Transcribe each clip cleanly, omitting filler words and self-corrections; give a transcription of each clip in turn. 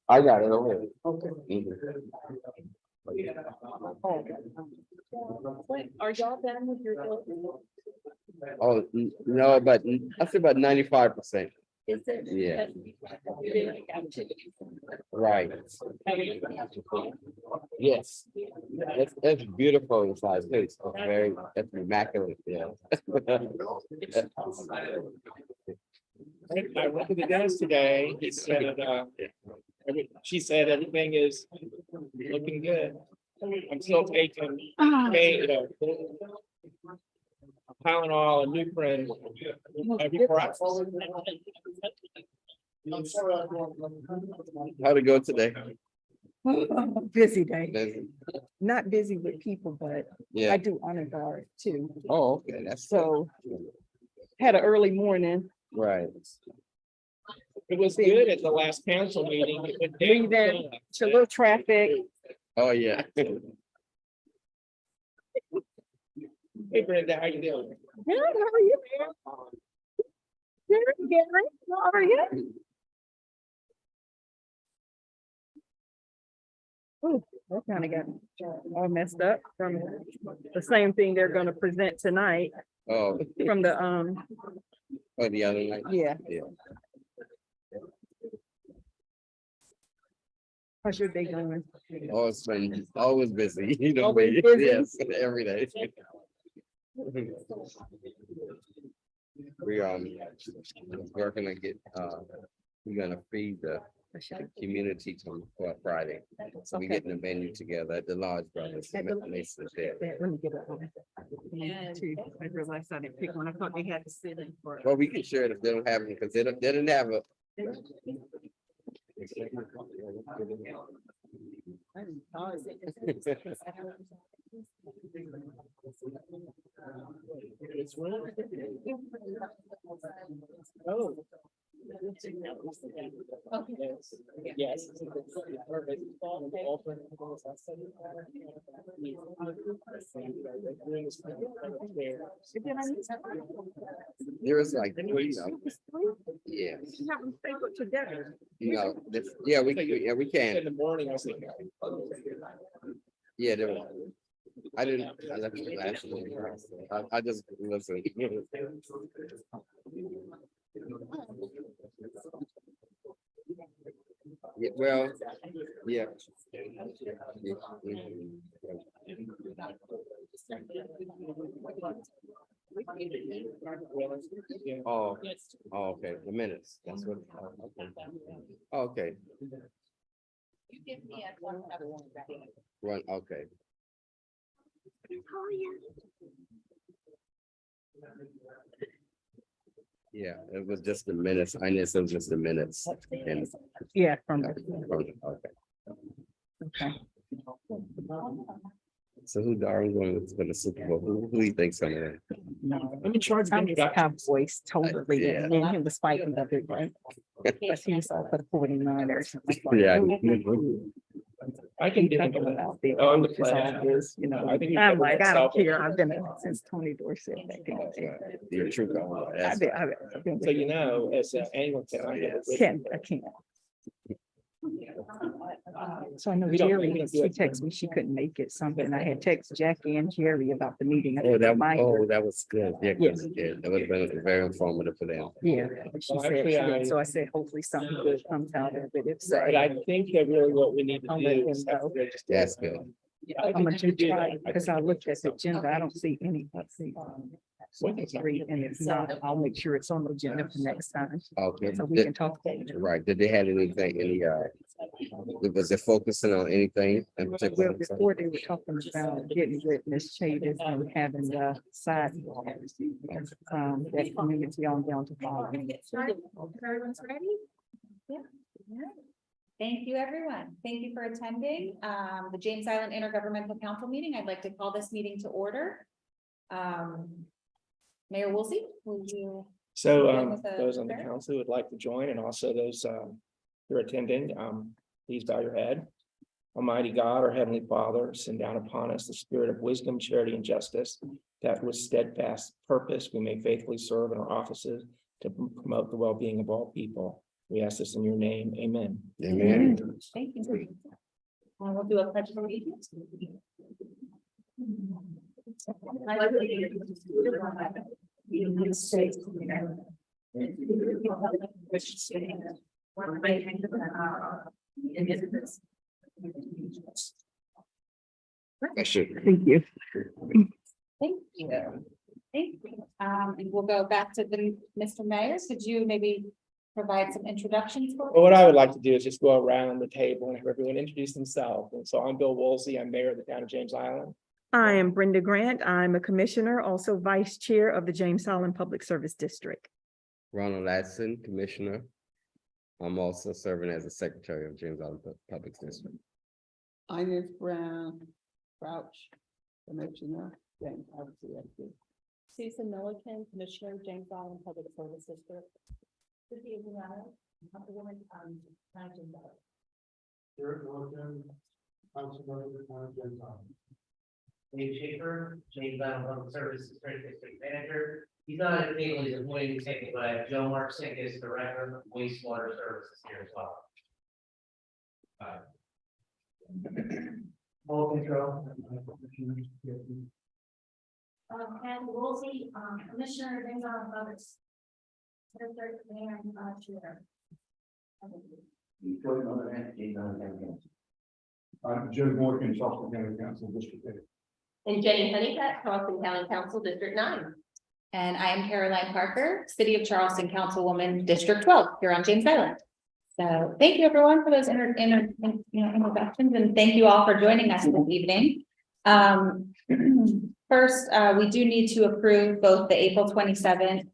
I got it over here. Wait, are y'all done with your building? Oh, no, but I say about 95%. Is it? Yeah. Big activity. Right. Yes. It's beautiful inside. It's very, it's immaculate. Yeah. I went to the dentist today. He said, she said everything is looking good. I'm still taking Tylenol and Nuprin every 4 hours. How'd it go today? Busy day, Busy. not busy with people, but I Yeah. do honor guard too. Oh, okay. That's So had an early morning, right. It was good at the last council meeting. It went down. breathing, a little traffic. Oh, yeah. Hey Brenda, how you doing? Good, how are you? Good, Gary, how are you? Ooh, that kind of got all messed up from the same thing they're gonna present tonight Oh, from the, oh, the other night. yeah. Yeah. How's your day going? Oh, it's been always busy. You know, Always busy? yes, every day. We working to get we're gonna feed the community to Friday. So we're Okay. getting the venue together at the Lodge Brothers. At the- Mason's there. Let me get it. I realized I didn't pick one. I thought they had to sit in for. Well, we can share it if they don't have it because they didn't have it. Oh. Yes. There was like three, yeah, You have them stapled together. yeah, we can. In the morning, I was thinking. Yeah, there was. I left it last week. I just listen. Yeah, well, yeah. Oh, okay, the minutes, that's what. Okay. You give me a one other one ready. Run, okay. Yeah, it was just the minutes. I knew it was just the minutes. And Yeah, from the, okay. okay. So who Darwin going for the Super Bowl? Who do you think's gonna win? No, Let me charge I'm them. Cowboys totally, Yeah. and then he was fighting the big right? But he's all for the 49ers. Yeah. I can do Thinking it. about the, Oh, I'm the which is plan. all this, you know, I think you I'm covered like, I don't yourself. care, I've been since Tony Dorsett. Back in the day. You're true. That's I've been. So you know, as an Anglican, I have. I can't. So I know We don't- we Jerry, don't she do it. texted me, she couldn't make it something. I had texted Jackie and Jerry about the meeting. Oh, that Reminder. that was good. Yeah, 'cause, yeah, that would have been very informative for them. Yeah, she Well, said, actually, she I- did. So I said, hopefully something good comes out of it. If so, But I think that really what we need to I'll let do him is have know. to register. That's good. I I'm think gonna you should do try, that. because I looked at the agenda, I don't see any, let's see. Three, and if not, I'll make sure it's on the agenda for next time, Okay. so we can talk about it. Right. Did they have anything, was it focusing on anything in Well, particular? before they were talking about getting rid of Ms. Chavis and having the sidewalk. That community on down to. We're gonna get started. If everyone's ready? Yeah. Thank you, everyone. Thank you for attending the James Island Intergovernmental Council meeting. I'd like to call this meeting to order. Mayor Woolsey, will you? So Begin with the those on the prayer. council who would like to join, and also those who are attending, please bow your head. Almighty God, our Heavenly Father, send down upon us the spirit of wisdom, charity, and justice, that with steadfast purpose we may faithfully serve in our offices to promote the well-being of all people. We ask this in your name. Amen. Amen. Thank you. We'll do a pledge of allegiance. I pledge allegiance to the United States of America, and to the republic which stands one nation under God, indivisible. Thank you. Thank you. Thank you. And we'll go back to the Mr. Mayor. Could you maybe provide some introductions for? Well, what I would like to do is just go around the table and have everyone introduce themselves. And so I'm Bill Woolsey. I'm mayor of the town of James Island. I am Brenda Grant. I'm a commissioner, also vice chair of the James Island Public Service District. Ronald Ladson, Commissioner. I'm also serving as the Secretary of James Island Public District. Ines Brown, Crouch, Commissioner, James Island. Susan Milliken, Commissioner, James Island Public Service District. Dave Schaefer, James Island Public Service District Manager. He's not at the table, he's avoiding the table, but I have Joe Mark Sinkis, Director of Wastewater Services here as well. Full control. And Woolsey, Commissioner, James Island Public District and Chair. I'm Jim Morgan, Charleston County Council, District 8. And Jenny Honeycutt, Charleston County Council, District 9. And I am Caroline Parker, City of Charleston Councilwoman, District 12, here on James Island. So thank you, everyone, for those introductions, and thank you all for joining us this evening. First, we do need to approve both the April 27th,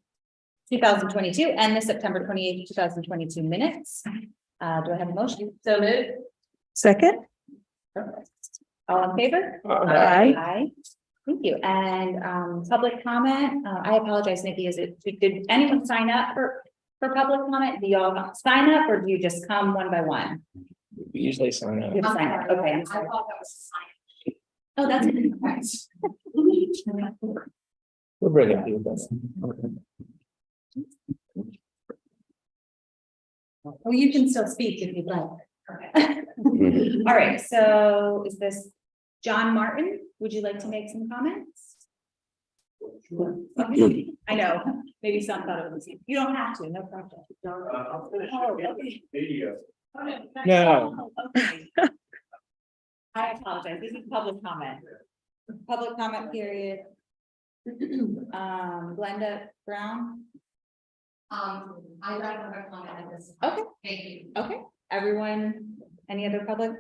2022 and the September 28th, 2022 minutes. Do I have a motion? So moved. Second? Perfect. All in favor? Aye. Aye. Thank you. And public comment, I apologize, Nikki, did anyone sign up for public comment? Do you all sign up or do you just come one by one? We usually sign up. You sign up, okay. I thought that was a sign. Oh, that's. We're really happy with this. Well, you can still speak if you'd like. Okay. All right, so is this John Martin? Would you like to make some comments? Okay. I know, maybe some thought it was, you don't have to, no problem. No. Okay. I apologize, this is public comment. Public comment period. Glenda Brown. I recommend comment at this. Okay. Thank you. Okay, everyone, any other public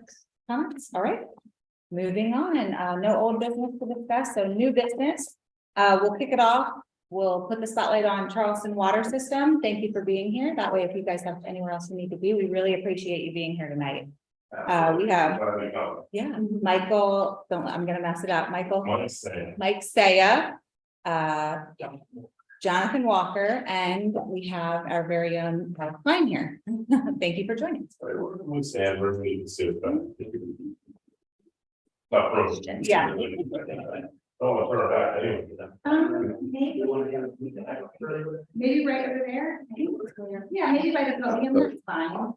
comments? All right. Moving on, no old business to discuss, so new business. We'll kick it off. We'll put the spotlight on Charleston Water System. Thank you for being here. That way, if you guys have anywhere else you need to be, we really appreciate you being here tonight. We have, yeah, Michael, I'm gonna mess it up. Michael. Mike Saya, Jonathan Walker, and we have our very own Mark Klein here. Thank you for joining us. Yeah. Maybe right over there. I think it's clear. Yeah, maybe by the podium, that's fine.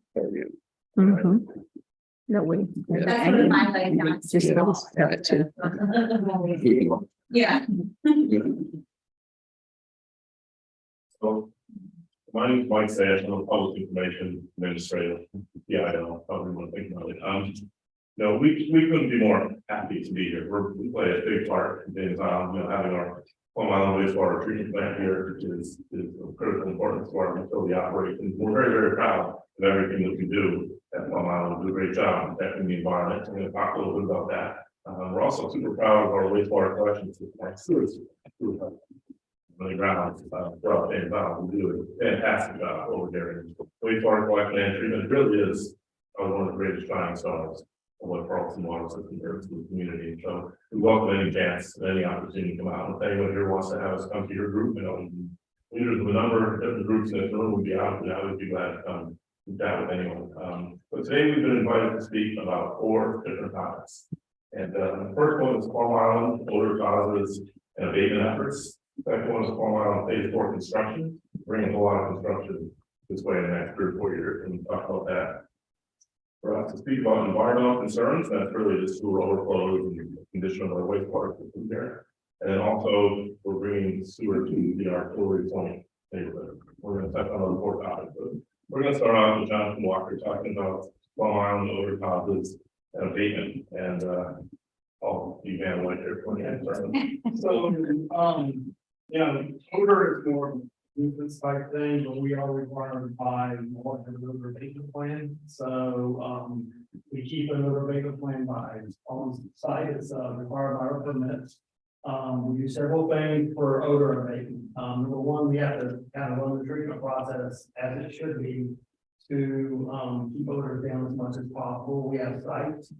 Mhm. No way. That's sort of my laying down. Just those two. Yeah. So, my name is Mike Sash, I'm a public information administrator. Yeah, I know, probably want to think about it. No, we couldn't be more happy to be here. We play a big part in things, having our Plum Island wastewater treatment plant here is of critical importance to our utility operations. We're very, very proud of everything that we do at Plum Island. We do a great job protecting the environment. I'm going to talk a little bit about that. We're also super proud of our wastewater collection system, our sewer system. On the ground, well, and we do a fantastic job over there. Wastewater collection and treatment really is one of the greatest shining stars what Carlson water system brings to the community. So we welcome any chance, any opportunity to come out. If anyone here wants to have us come to your group, leaders of a number of different groups in this room would be out, and I would be glad to come and chat with anyone. But today we've been invited to speak about 4 different topics. And the first one is Palm Island odor causes and abatement efforts. The second one is Palm Island phase 4 construction, bringing a lot of construction this way in the next 3 or 4 years, and we talk about that. For us to speak about environmental concerns, that's really the sewer overflows and the condition of our wastewater system here. And then also, we're bringing sewer to the artillery point neighborhood. We're going to touch on those 4 topics. But we're going to start off with Jonathan Walker talking about Palm Island odor causes and abatement. And you can like your 20 answer. So, odor is more nuisance type thing, but we are required by more of an odor abatement plan. So, we keep an odor abatement plan by on site. It's required by our permits. We do several things for odor abatement. Number one, we have to kind of run the treatment process as it should be to keep odors down as much as possible. We have sites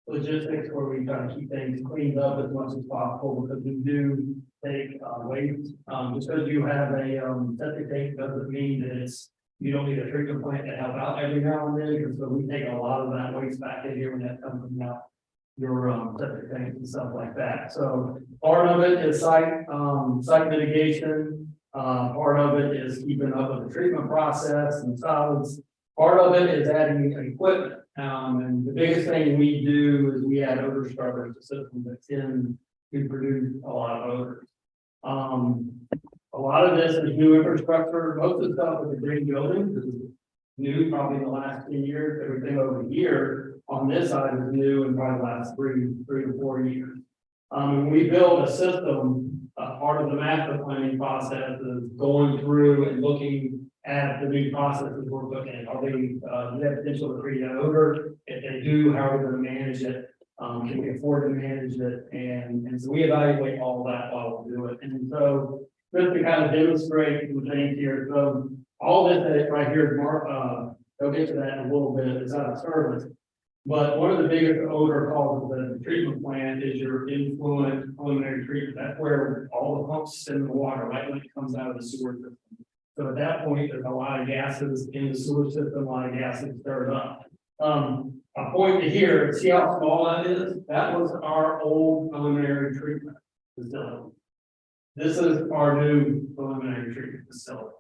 logistics where we try to keep things cleaned up as much as possible because we do take waste. Just because you have a septic tank doesn't mean that you don't need a treatment plant to help out every now and then. And so we take a lot of that waste back in here when that comes out your septic tanks and stuff like that. So part of it is site mitigation. Part of it is keeping up with the treatment process and solids. Part of it is adding equipment. And the biggest thing we do is we add odor scrubbers to systems that tend to produce a lot of odors. A lot of this is new infrastructure. Most of the stuff with the green buildings is new, probably in the last 10 years. Everything over here on this side is new in probably the last three to 4 years. When we build a system, part of the master planning process is going through and looking at the new processes we're looking at. Are they, do they have potential to create an odor? If they do, how are we going to manage it? Can we afford to manage it? And so we evaluate all that while we do it. And so just to kind of demonstrate some things here. So all this right here, they'll get to that in a little bit, it's out of service. But one of the biggest odor causes in the treatment plant is your influent preliminary treatment. That's where all the pumps send the water right when it comes out of the sewer system. So at that point, there's a lot of gases in the sewer system, a lot of gases stirred up. A point to here, see how small that is? That was our old preliminary treatment facility. This is our new preliminary treatment facility.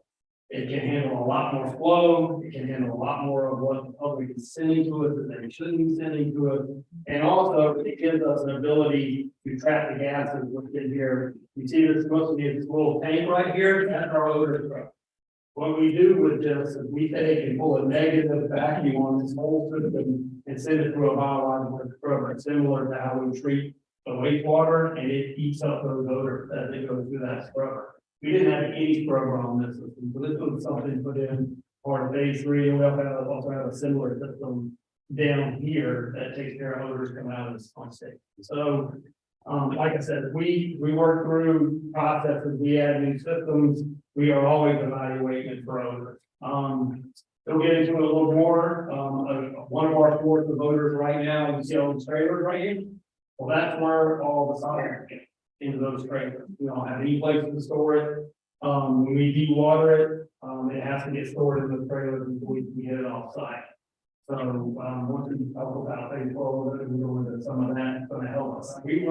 It can handle a lot more flow. It can handle a lot more of what the public is sending to it that they shouldn't be sending to it. And also it gives us an ability to trap the gases within here. You see this supposed to be this little tank right here. That's our odor scrubber. What we do with this is we take and pull a negative vacuum on this whole system and send it through a biological scrubber, similar to how we treat the wastewater, and it eats up those odors as they go through that scrubber. We didn't have any scrubber on this system, so this was something put in part of phase 3, and we also have a similar system down here that takes care of odors coming out of this pump station. So, like I said, we work through processes, we add new systems, we are always evaluating it for odors. We'll get into it a little more. One of our sources of odors right now, you see all the trailers right here. Well, that's where all the solids get into those trailers. We don't have any place to store it. When we dewater it, it has to get stored in the trailers before we can get it off site. So once we talk about phase 12, we go into some of that. It's going to help us. We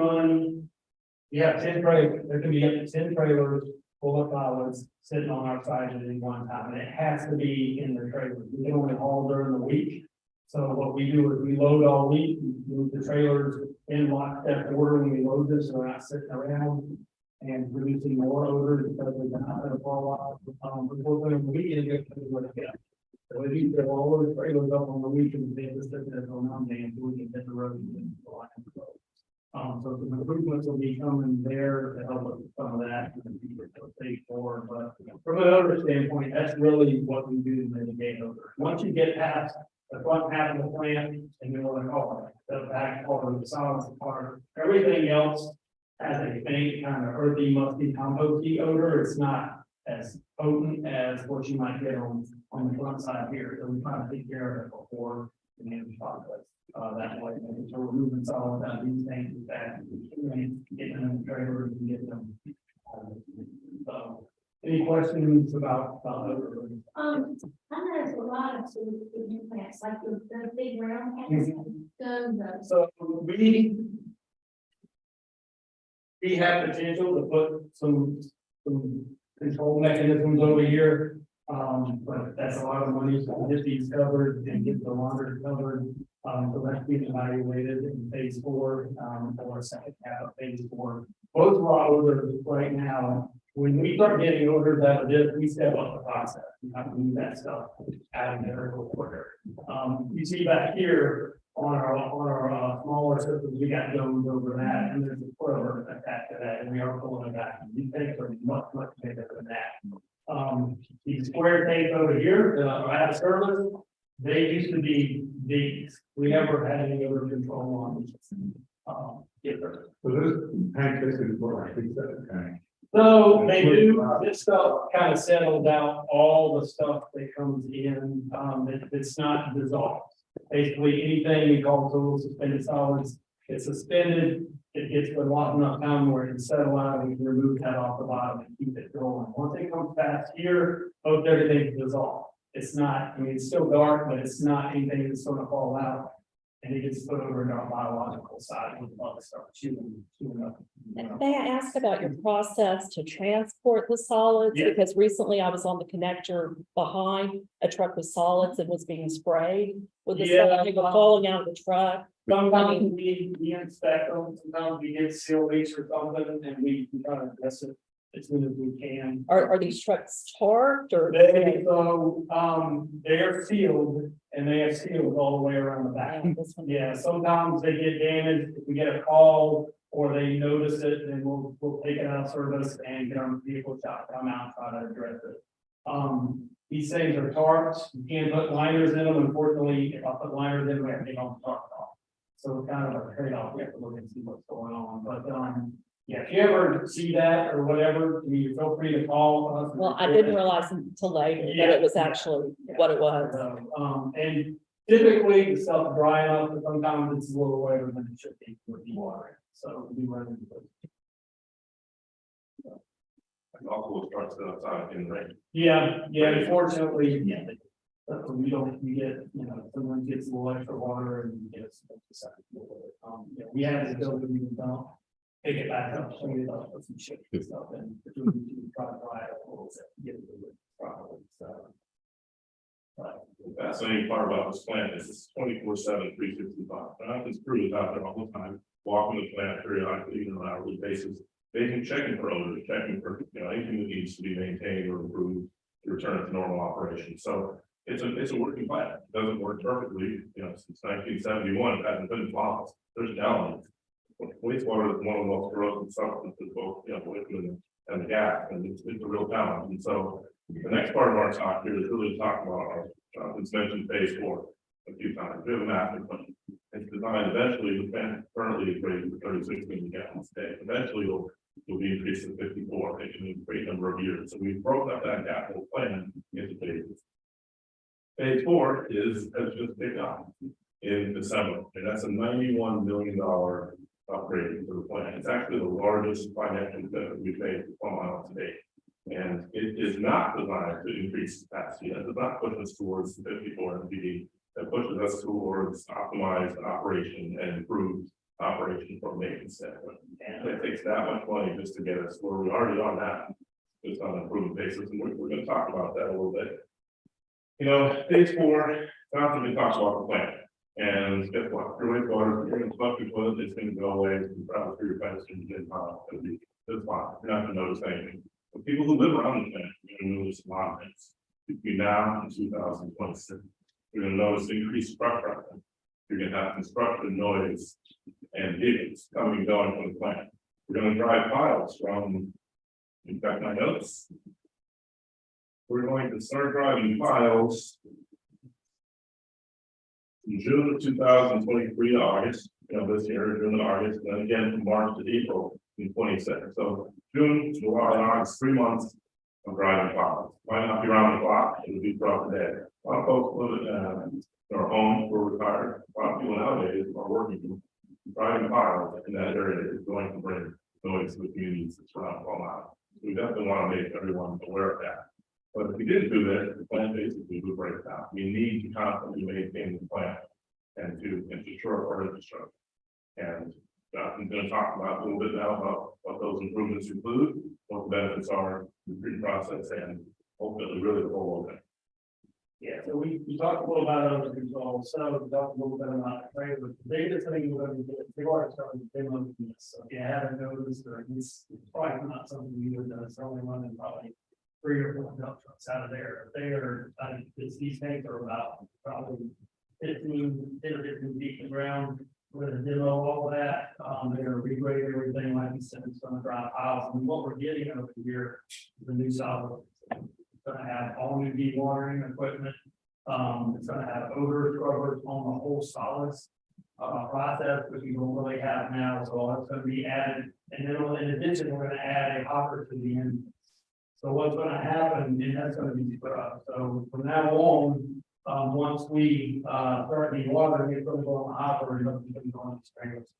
have 10 trailers. There can be up to 10 trailers full of solids sitting on our site at any one time, and it has to be in the trailers. We can only haul during the week. So what we do is we load all week, we move the trailers in lockstep order when we load this, so we're not sitting around and producing more odors because we've been out there for a while. Before the weekend, we have to do it again. So if you fill all those trailers up on the weekend, they just sit there on Monday and we can hit the road and go on the road. So some improvements will be coming there to help us with some of that in the future, so phase 4. But from an odor standpoint, that's really what we do to mitigate odor. Once you get past the front half of the plant and you're like, oh, the back part of the solids part, everything else has a faint kind of earthy, musty, composty odor. It's not as potent as what you might get on the front side here. So we try to take care of it before the managed process. that way, making sure we're moving solid out of these things back, and getting them in the trailer and getting them. So, any questions about? I know there's a lot of food plants, like the big round plants, the. So we have potential to put some control mechanisms over here. But that's a lot of money to get these covered and get the laundry covered. So that's being evaluated in phase 4, or second half of phase 4. Both of our orders right now, when we start getting orders out of this, we step up the process. We have to move that stuff out of there a little quicker. You see back here on our smaller systems, we got zones over that, and there's a spoiler attached to that, and we are pulling it back. These things are much bigger than that. These square tanks over here, out of service, they used to be these. We never had any other control on them. So this tank basically is what I think that tank. So they do, this stuff kind of settles out all the stuff that comes in, it's not dissolved. Basically, anything we call total suspended solids, it's suspended, it gets to a lot enough time where it can settle out and we can remove that off the bottom and keep it going. Once it comes past here, both everything dissolved. It's not, I mean, it's still dark, but it's not anything that's going to fall out. And it gets put over in our biological side with all the stuff chewing up. May I ask about your process to transport the solids? Yeah. Because recently I was on the connector behind a truck with solids and was being sprayed with the stuff they were falling out of the truck. Sometimes we inspect them, sometimes we get seal leaks or something, and we kind of address it as soon as we can. Are these trucks tarped or? They are sealed, and they have seals all the way around the back. Yeah, sometimes they get damaged, if we get a call or they notice it, then we'll take it out of service and get our vehicle shop, come out, and try to address it. These things are tarps, you can't put liners in them, unfortunately, if I put liners in them, I have to take off the tarp off. So it's kind of a trade-off, we have to look and see what's going on, but, yeah, if you ever see that or whatever, you feel free to call us. Well, I didn't realize until later that it was actually what it was. And typically the stuff dry enough, but sometimes it's a little wetter than it should be for dewatering, so we run into it. And also with trucks outside in the rain. Yeah, unfortunately, yeah. We don't, we get, someone gets a little extra water and you get we have the ability to dump, pick it back up, clean it up, put some shit and stuff and try to dry it a little bit, get it properly, so. The fascinating part about this plant is it's 24/7, 365. This crew is out there all the time, walking the plant periodically on an hourly basis. They can checking for odors, checking for anything that needs to be maintained or improved to return it to normal operation. So it's a working plant. It doesn't work perfectly, since 1971, it hasn't been flawless. There's challenges. Wastewater is one of the most corrosive substances, both liquid and the gas, and it's a real challenge. And so the next part of our talk here is really to talk about it's mentioned phase 4 a few times. We have a master plan. It's designed eventually, the plant currently is rated to 36 million gallons a day. Eventually it'll be increased to 54 in a great number of years. So we've broken up that capital plan into phases. Phase 4 has just kicked off in December, and that's a $91 million upgrade to the plant. It's actually the largest financial commitment we've made to Plum Island to date. And it is not designed to increase capacity. It does not push us towards 54 MPD. That pushes us towards optimized operation and improved operation from a maintenance standpoint. And it takes that much money just to get us where we already are now, just on an improved basis. And we're going to talk about that a little bit. Phase 4, constantly talks about the plant. And guess what? Your wastewater, you're going to flush your toilet, it's going to go away, it's going to travel through your fence, and it's going to be just fine. You're not going to notice anything. But people who live around the plant, you're going to notice a lot of things. Between now and 2026, you're going to notice increased truck traffic. You're going to have construction noise and vehicles coming and going from the plant. We're going to drive piles from, in fact, my notes. We're going to start driving piles in June of 2023 to August, this year, June and August, and then again from March to April in 26. So June, July, and August, 3 months of driving cars. Might not be around the clock, it would be throughout the day. A lot of folks live in our homes, we're retired. A lot of people nowadays are working, driving cars in that area is going to bring noise to the communities that surround Palm Island. We definitely want to make everyone aware of that. But if we didn't do that, the plan basically would break down. We need to constantly maintain the plan and to shore up our infrastructure. And I'm going to talk about a little bit now about what those improvements include, what the benefits are, the pre-process, and ultimately really the whole thing. Yeah, so we talked a little about other control, so we talked a little bit about the trailer. The biggest thing we're going to do, they already started demoing this, so if you haven't noticed, or it's probably not something you would know, it's only running probably 3 or 4 dump trucks out of there. They are, these tanks are about probably 10 or 15 feet in the ground. We're gonna demo all that, they're gonna regrade everything like you said, it's gonna dry piles, and what we're getting over here, the new solid. It's gonna have all new dewatering equipment, it's gonna have odor scrubbers on the whole solids. Process, which we don't really have now, so it's gonna be added, and then in addition, we're gonna add a hopper to the end. So what's gonna happen, and that's gonna be scrubbed, so from now on, once we, start the water, it's gonna go on the hopper, and it's gonna go on the trailers.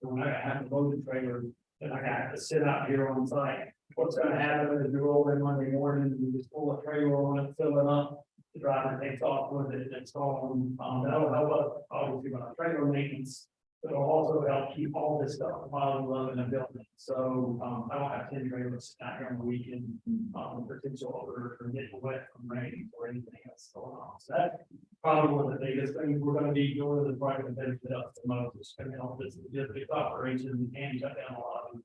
So when I have to load the trailer, then I have to sit out here on site. What's gonna happen is we roll in Monday morning, we just pull a trailer on it, fill it up. The driver takes off with it, it's on, that'll help us, obviously, with our trailer maintenance. But it'll also help keep all this stuff while we live in a building. So, I don't have 10 trailers sitting out here on the weekend, potential odor or getting wet from rain or anything else going on. So that's probably one of the biggest things we're gonna be doing is probably the benefit us the most, is gonna help this logistics operation and cut down a lot of.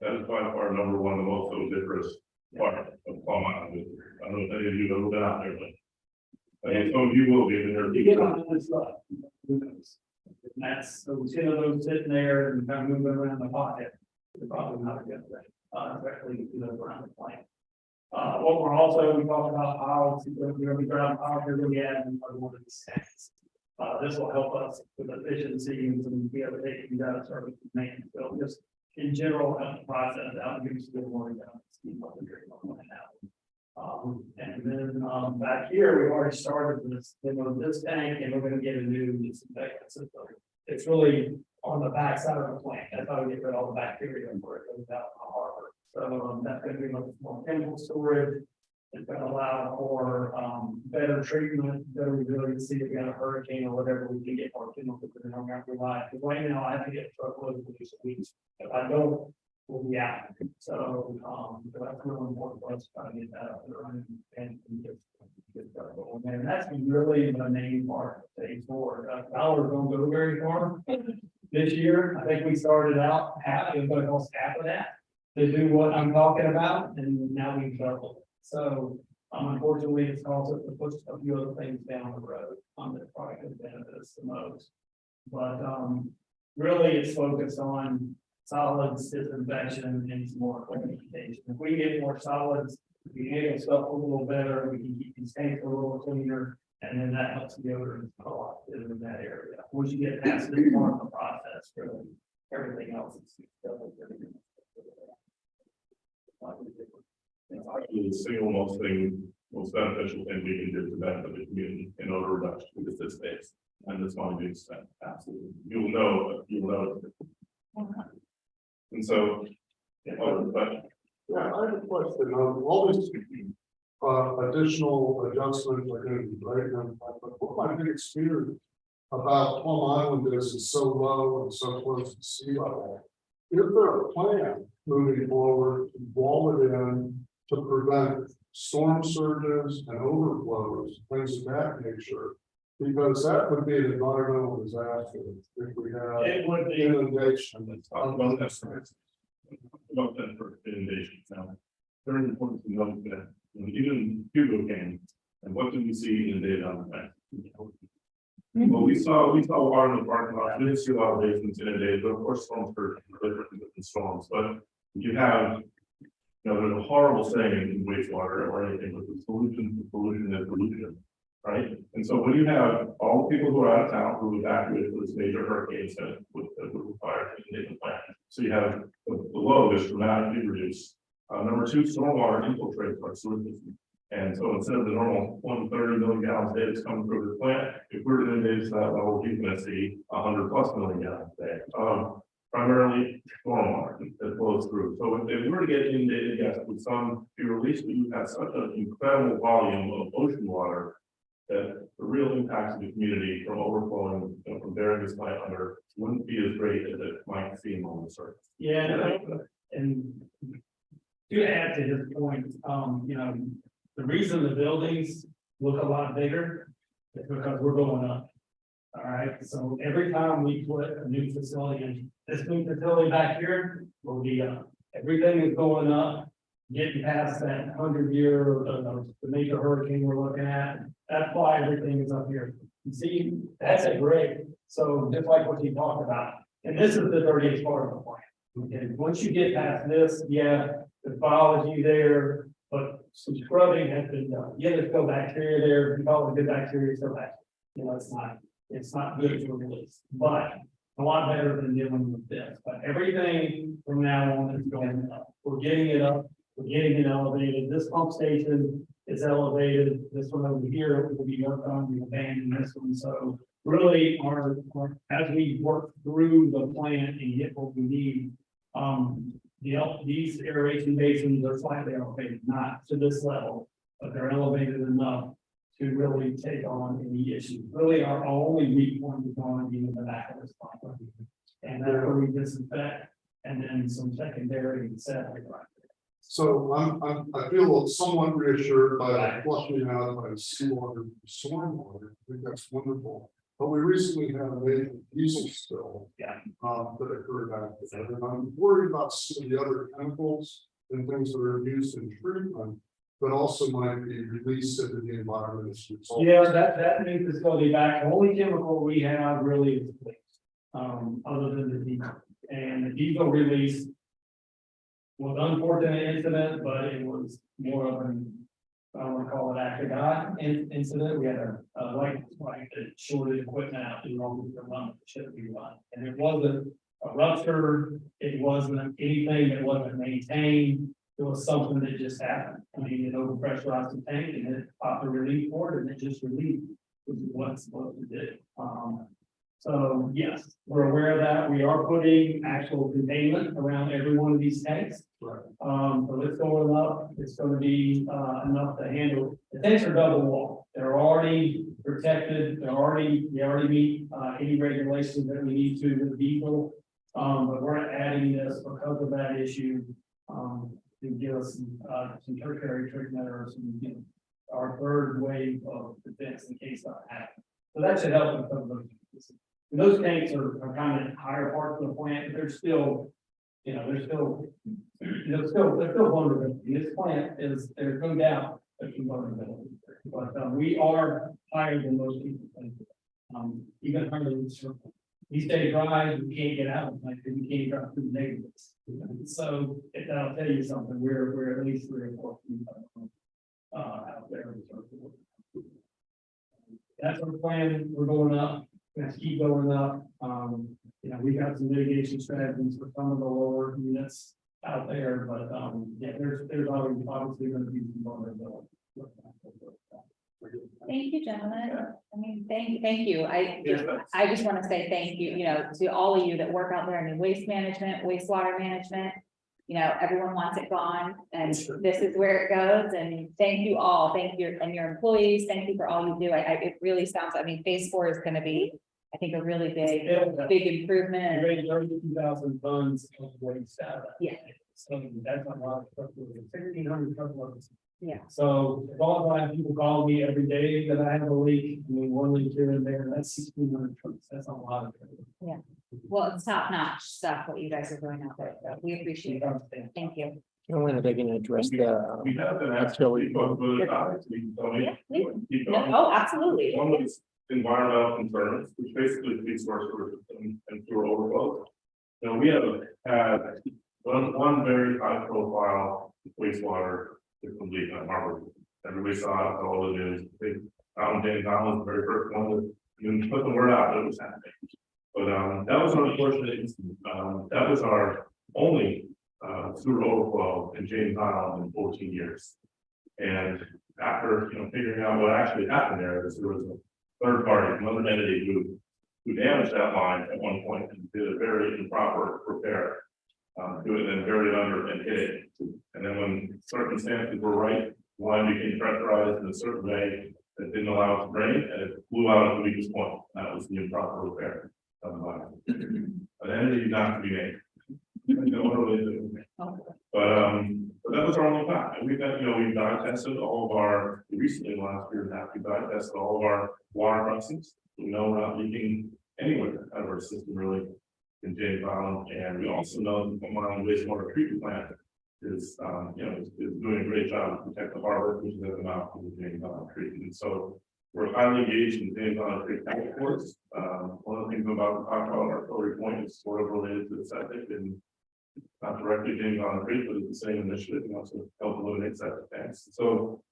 That is by far number one, the most odoriferous part of Palm Island. I don't know if any of you have ever been out there, but some of you will be in there. You get on this stuff. Who knows? And that's, so 10 of those sitting there and kind of moving around the pocket. It's probably not a good thing, especially, around the plant. What we're also, we talked about piles, we're gonna be driving piles, we're gonna be adding one of these tanks. This will help us with efficiency and some, be able to take these out of service and maintenance. So just in general, help the process out, and give us a little more down. And then, back here, we already started this, this tank, and we're gonna get a new disinfectant system. It's really on the back side of the plant, that's how we get rid of all the bacteria where it goes out in the harbor. So, that's gonna be much more chemical storage. It's gonna allow for, better treatment, better ability to see if we got a hurricane or whatever, we can get more chemicals that don't have to rely. Because right now, I have to get a truckload of these weeks. If I don't, we'll be out. So, that's really important for us to try to get that up and running and get that going. And that's really the main part of phase 4. Dollars don't go very far. This year, I think we started out half, it was almost half of that to do what I'm talking about, and now we've doubled. So, unfortunately, it's also to push a few other things down the road, that probably could benefit us the most. But, really, it's focused on solids, disinfection, and some more communication. If we get more solids, we can handle stuff a little better, we can keep these tanks a little cleaner, and then that helps the odor a lot in that area. Once you get past this part of the process, really, everything else is. Actually, the single most beneficial thing we can do to benefit the community in odor reduction is this space. And this money being spent, absolutely. You will know. And so, but yeah, I have a question. All these additional adjustments are going to be great. But what my biggest fear about Palm Island is so low and so close to sea level. Is there a plan moving forward to wall it in to prevent storm surges and overflows, things of that nature? Because that would be an environmental disaster if we had inundation. let's talk about that for inundation. Now, very important to note that even Hugo came, and what did we see in the data on that? Well, we saw water in the parking lot. We didn't see a lot of basements inundated, but of course, storms are different storms. But you have, there's a horrible saying in wastewater or anything with the pollution is pollution, right? And so when you have all the people who are out of town who evacuated for this major hurricane that would require to inundate the plant, so you have the load is dramatically reduced. Number two, stormwater infiltrates our sewer system. And so instead of the normal 130 million gallons a day that's coming through the plant, if we're to inundate to that level, you're gonna see 100+ million gallons a day. Primarily stormwater that flows through. So if we were to get inundated, yes, with some be released, but you have such an incredible volume of ocean water that the real impacts of the community from overflowing, from burying this plant under wouldn't be as great as it might seem on the surface. Yeah, and to add to his point, the reason the buildings look a lot bigger is because we're going up. All right, so every time we put a new facility in, this new facility back here will be up. Everything is going up, getting past that 100-year, the major hurricane we're looking at. That's why everything is up here. You see, that's a grade. So just like what you talked about, and this is the 38th part of the plan. Okay, once you get past this, yeah, the biology there, but some scrubbing has been done. Yeah, there's still bacteria there, you call it good bacteria, still back. It's not good for release, but a lot better than dealing with this. But everything from now on is going up. We're getting it up, we're getting it elevated. This pump station is elevated. This one over here will be worked on, we abandoned this one. So really as we work through the plant and get what we need, these aeration basins are slightly elevated, not to this level, but they're elevated enough to really take on any issues. Really, our only weak point is going to be in the back of this pump. And that's where we disinfect, and then some secondary settling. So I feel somewhat reassured by flushing out by seawater, stormwater. I think that's wonderful. But we recently had a major diesel spill. Yeah. That occurred back there. And I'm worried about some of the other chemicals and things that are used in treatment, but also might be released into the environment as a result. Yeah, that new facility back, the only chemical we have really is bleach, other than the diesel. And the diesel release was an unfortunate incident, but it was more of an, I don't want to call it act of God incident. We had a light that shorted equipment out to run the run that should be run. And it wasn't a rupture, it wasn't anything that wasn't maintained. It was something that just happened. I mean, it overpressurized the tank and it popped a relief port and it just relieved, which is what it's supposed to do. So yes, we're aware of that. We are putting actual containment around every one of these tanks. Right. So it's going up. It's going to be enough to handle. The tanks are double wall. They're already protected. We already meet any regulations that we need to with diesel. But we're adding this because of that issue. To give us some tertiary treatment or some, our third wave of defense in case that happens. So that should help with some of those. And those tanks are kind of higher parts of the plant, but they're still, they're still vulnerable. This plant is, there's no doubt there's some vulnerability. But we are higher than most people think. Even higher than circle. We stay dry, we can't get out, like we can't drive through the neighborhoods. So if that'll tell you something, we're at least 3 or 4 feet out there. That's our plan. We're going up. Let's keep going up. We got some mitigation strategies for some of the lower units out there, but yeah, there's obviously going to be some vulnerability. Thank you, gentlemen. I mean, thank you. I just want to say thank you, to all of you that work out there in waste management, wastewater management. Everyone wants it gone, and this is where it goes. And thank you all. Thank you and your employees. Thank you for all you do. It really sounds. I mean, phase 4 is going to be, I think, a really big improvement. 32,000 tons of waste out of that. Yeah. So that's a lot of stuff. 1,600 truckloads. Yeah. So if all I have people call me every day that I have a leak, I mean, 1 leak here and there, that's 1,600 trucks. That's a lot of it. Yeah. Well, it's top notch stuff what you guys are doing out there. So we appreciate it. Thank you. I wonder if they can address the. We have been actually, but Oh, absolutely. One was environmental concerns, which basically speaks to our sewer system and sewer overflow. We have had one very high profile wastewater system leak on Harvard. Everybody saw it, all the news. Out in James Island, the very first one that even put the word out that it was happening. But that was an unfortunate incident. That was our only sewer overflow in James Island in 14 years. And after, figuring out what actually happened there was a third party, another entity who damaged that line at one point and did a very improper repair. Do it and then buried it under and hit it. And then when circumstances were right, the line became pressurized in a certain way that didn't allow it to drain, and it blew out at the weakest point. That was the improper repair of the line. An entity not to be named. But that was our only time. And we've got, we've dye tested all of our, recently last year and a half, we dye tested all of our water crossings. We know we're not leaking anywhere out of our system really in James Island. And we also know that the Mile wastewater treatment plant is doing a great job to protect the harbor, which is at the mouth of the James Island Creek. And so we're highly engaged in James Island Creek task force. One of the things about our story point is sort of related to the septic and not directly James Island Creek, but it's the same initiative and also help eliminate septic tanks. So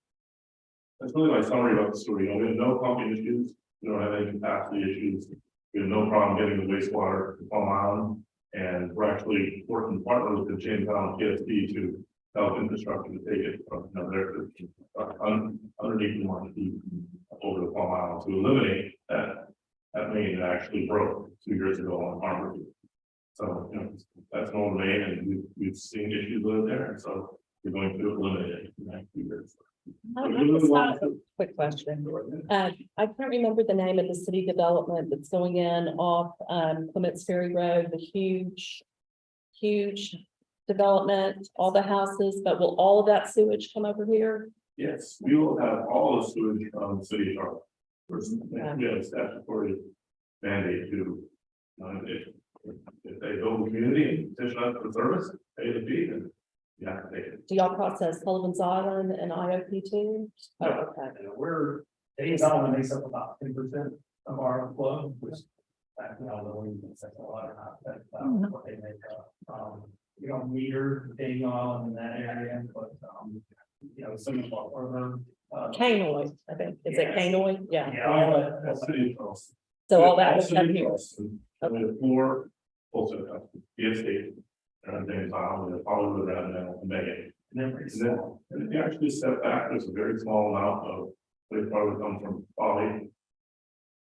that's really my summary about the story. We have no pumping issues. We don't have any capacity issues. We have no problem getting the wastewater to Palm Island. And we're actually working partner with the James Island PSP to help infrastructure to take it from underneath the market over to Palm Island to eliminate that main that actually broke 2 years ago on Harbor. So that's an old main, and we've seen issues with it there, and so we're going to eliminate it in the next few years. Quick question. I can't remember the name of the city development that's going in off Clements Ferry Road, the huge development, all the houses, but will all of that sewage come over here? Yes, we will have all the sewage from the city of Charlotte. We have a statutory mandate to, if they build a community and petition us for service, pay the fee, and you have to pay it. Do y'all process Sullivan's Island and IOP too? Oh, okay. We're, James Island makes up about 10% of our flow, which I don't know if that's a lot or not, that's what they make up. We don't meter James Island in that area, but some of our Canoy, I think. Is it Canoy? Yeah. Yeah. That's city costs. So all that will come City here. costs. And we have 4 wholesale customers, PSC, and James Island, and Hollywood, and Megan. And if you actually step back, there's a very small amount of wastewater that comes from Bali.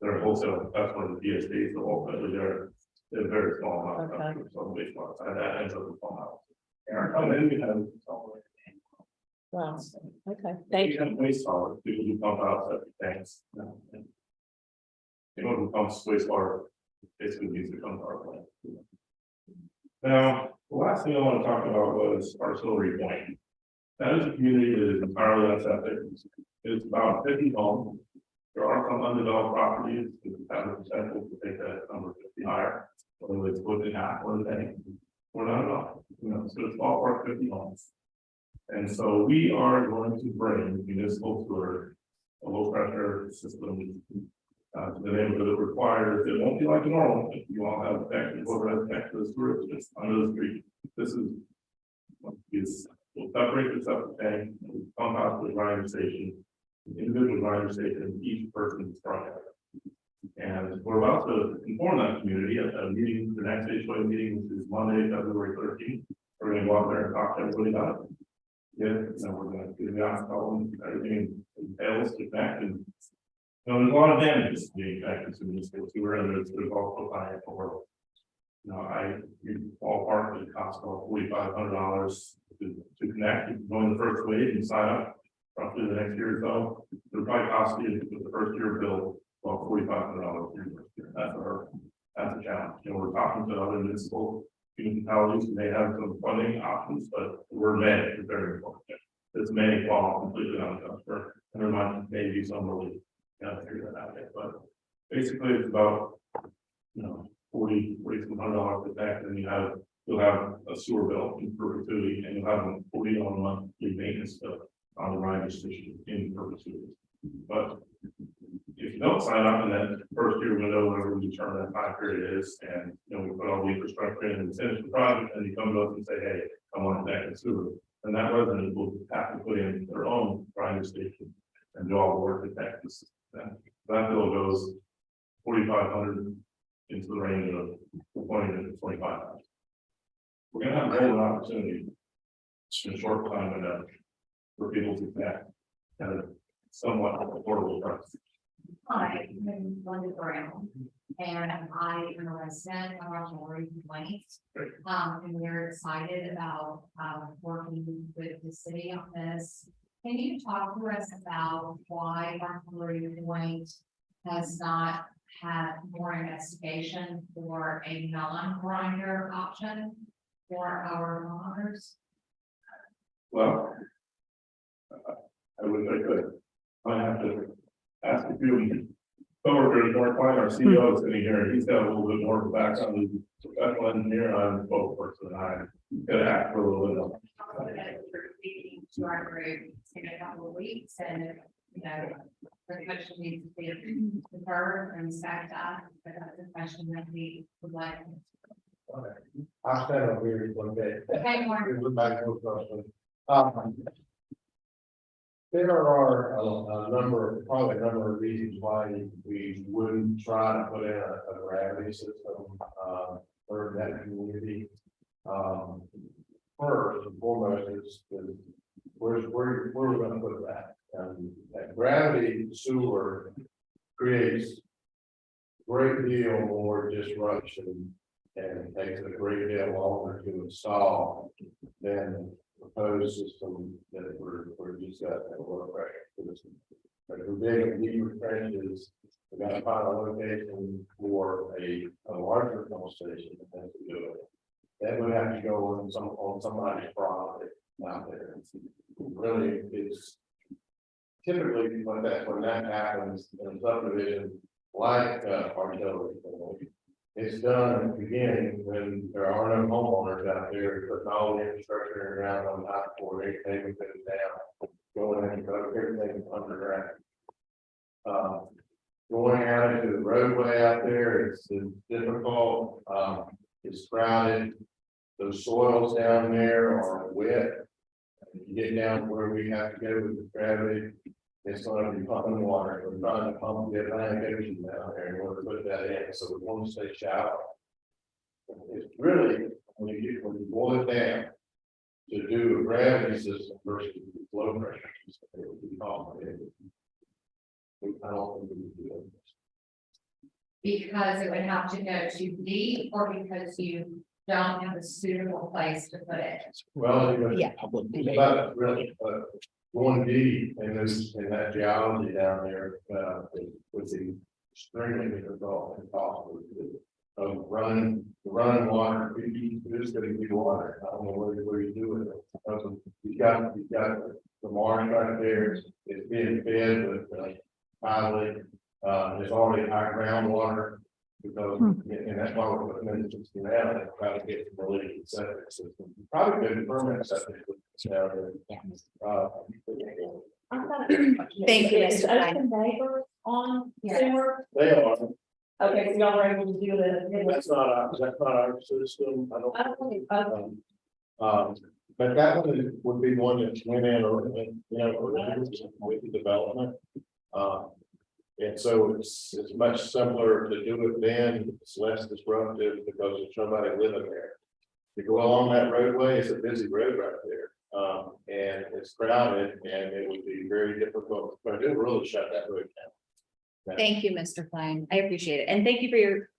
They're wholesale, that's one of the PSDs, so ultimately they're a very small amount of customers on the wastewater, and that ends up with Palm Island. And then we have. Wow. Okay. Thank you. Waste solids, people who pump out septic tanks. Anyone who pumps wastewater basically needs to come to our plant. Now, the last thing I want to talk about was Artillery Point. That is a community that is entirely unseptic. It's about 50 homes. There are some undeveloped properties that have the potential to take that number 50 higher, whether it's split in half or anything, or not at all. So it's ballpark 50 homes. And so we are going to bring municipal sewer, a low pressure system to the neighborhood that requires, it won't be like normal, if you all have connected overhead connected to the sewer, it's just under the street. This is, we'll separate this up, and we'll pump out the grinder station, individual grinder station in each person's project. And we're about to inform that community at a meeting, the next HOA meeting, which is Monday, February 13th. We're going to go out there and talk to everybody about it. Yeah, we're going to do the alcohol and everything entails to connect, and there's a lot of damages being connected to this sewer, and there's also financial work. We all part of the cost of $4,500 to connect. You join the first wave and sign up roughly the next year or so. It'll probably cost you with the first year bill about $4,500. That's a challenge. We're talking to other municipal municipalities, and they have some funding options, but we're managed is very important. This may fall completely on the customer, and there might maybe some really figure that out yet. But basically it's about $4,200 per tax, and you'll have a sewer bill in perpetuity, and you'll have a $40 monthly maintenance bill on the grinder station in perpetuity. But if you don't sign up in that first year window, whatever we determine that time period is, and we put all the infrastructure in and finish the project, and you come to us and say, hey, I want to connect the sewer, then that resident will have to put in their own grinder station and do all the work to connect the system. That bill goes $4,500 into the range of $20,000 to $25,000. We're going to have there's an opportunity in a short time enough for people to get kind of somewhat affordable price. Hi, I'm Linda Brown, and I am a resident of our Lori Complaints. And we're excited about, working with the city on this. Can you talk to us about why our Lori Complaint has not had more investigation for a non-grinder option for our homeowners? Well, I could. I have to ask a few coworkers, Mark Klein, our CEO, is sitting here, and he's got a little bit more of a background as a professional engineer, and I'm a both person, and I could ask for a little bit of. Speaking to our group in a couple of weeks, and you know, the question needs to be deferred and stacked up, but that's a question that we would like. I'll stand over here one day. Okay, Mark. Look back to the question. There are probably a number of reasons why we wouldn't try to put in a gravity system, for that community. First and foremost is where we're gonna put that. That gravity sewer creates a great deal more disruption and takes a great deal longer to install than the proposed system that we're just got at low pressure system. But if we're digging deeper trenches, we gotta find a location for a larger pump station to do it. That would have to go on somebody's property out there. Really, it's typically when that happens in a subdivision like Artillery. It's done in the beginning when there are no homeowners out there putting all the infrastructure in the ground on top for everything we put it down, going in and everything underground. Going out into the roadway out there, it's difficult, it's crowded. Those soils down there are wet. You get down where we have to go with the gravity, it's going to be pumping water. We're trying to pump the Atlantic Ocean down there in order to put that in, so we want to stay shallow. It's really, when you boil it down, to do a gravity system versus low pressure system, it would be complicated. I don't think we would do it. Because it would have to go too deep, or because you don't have a suitable place to put it? Well, Yeah. But really, going deep in that geology down there, would be extremely difficult and costly. Running water, there's going to be water. I don't know where you do with it. You got the marsh right there. It's being fed with pilot. There's already high groundwater. Because, and that's why we're putting in just now, and try to get the really septic system. Probably good permanent septic system down there. Thank you, Mr. Are Klein. the neighbors on Yes. sewer? They are. Okay, so y'all were able to do That's not our system. I don't. But that one would be one that went in, or with the development. And so it's much simpler to do it then, it's less disruptive because there's somebody living there. To go along that roadway, it's a busy road right there. And it's crowded and it would be very difficult, but it really shut that road down. Thank you, Mr. Klein. I appreciate it. And thank you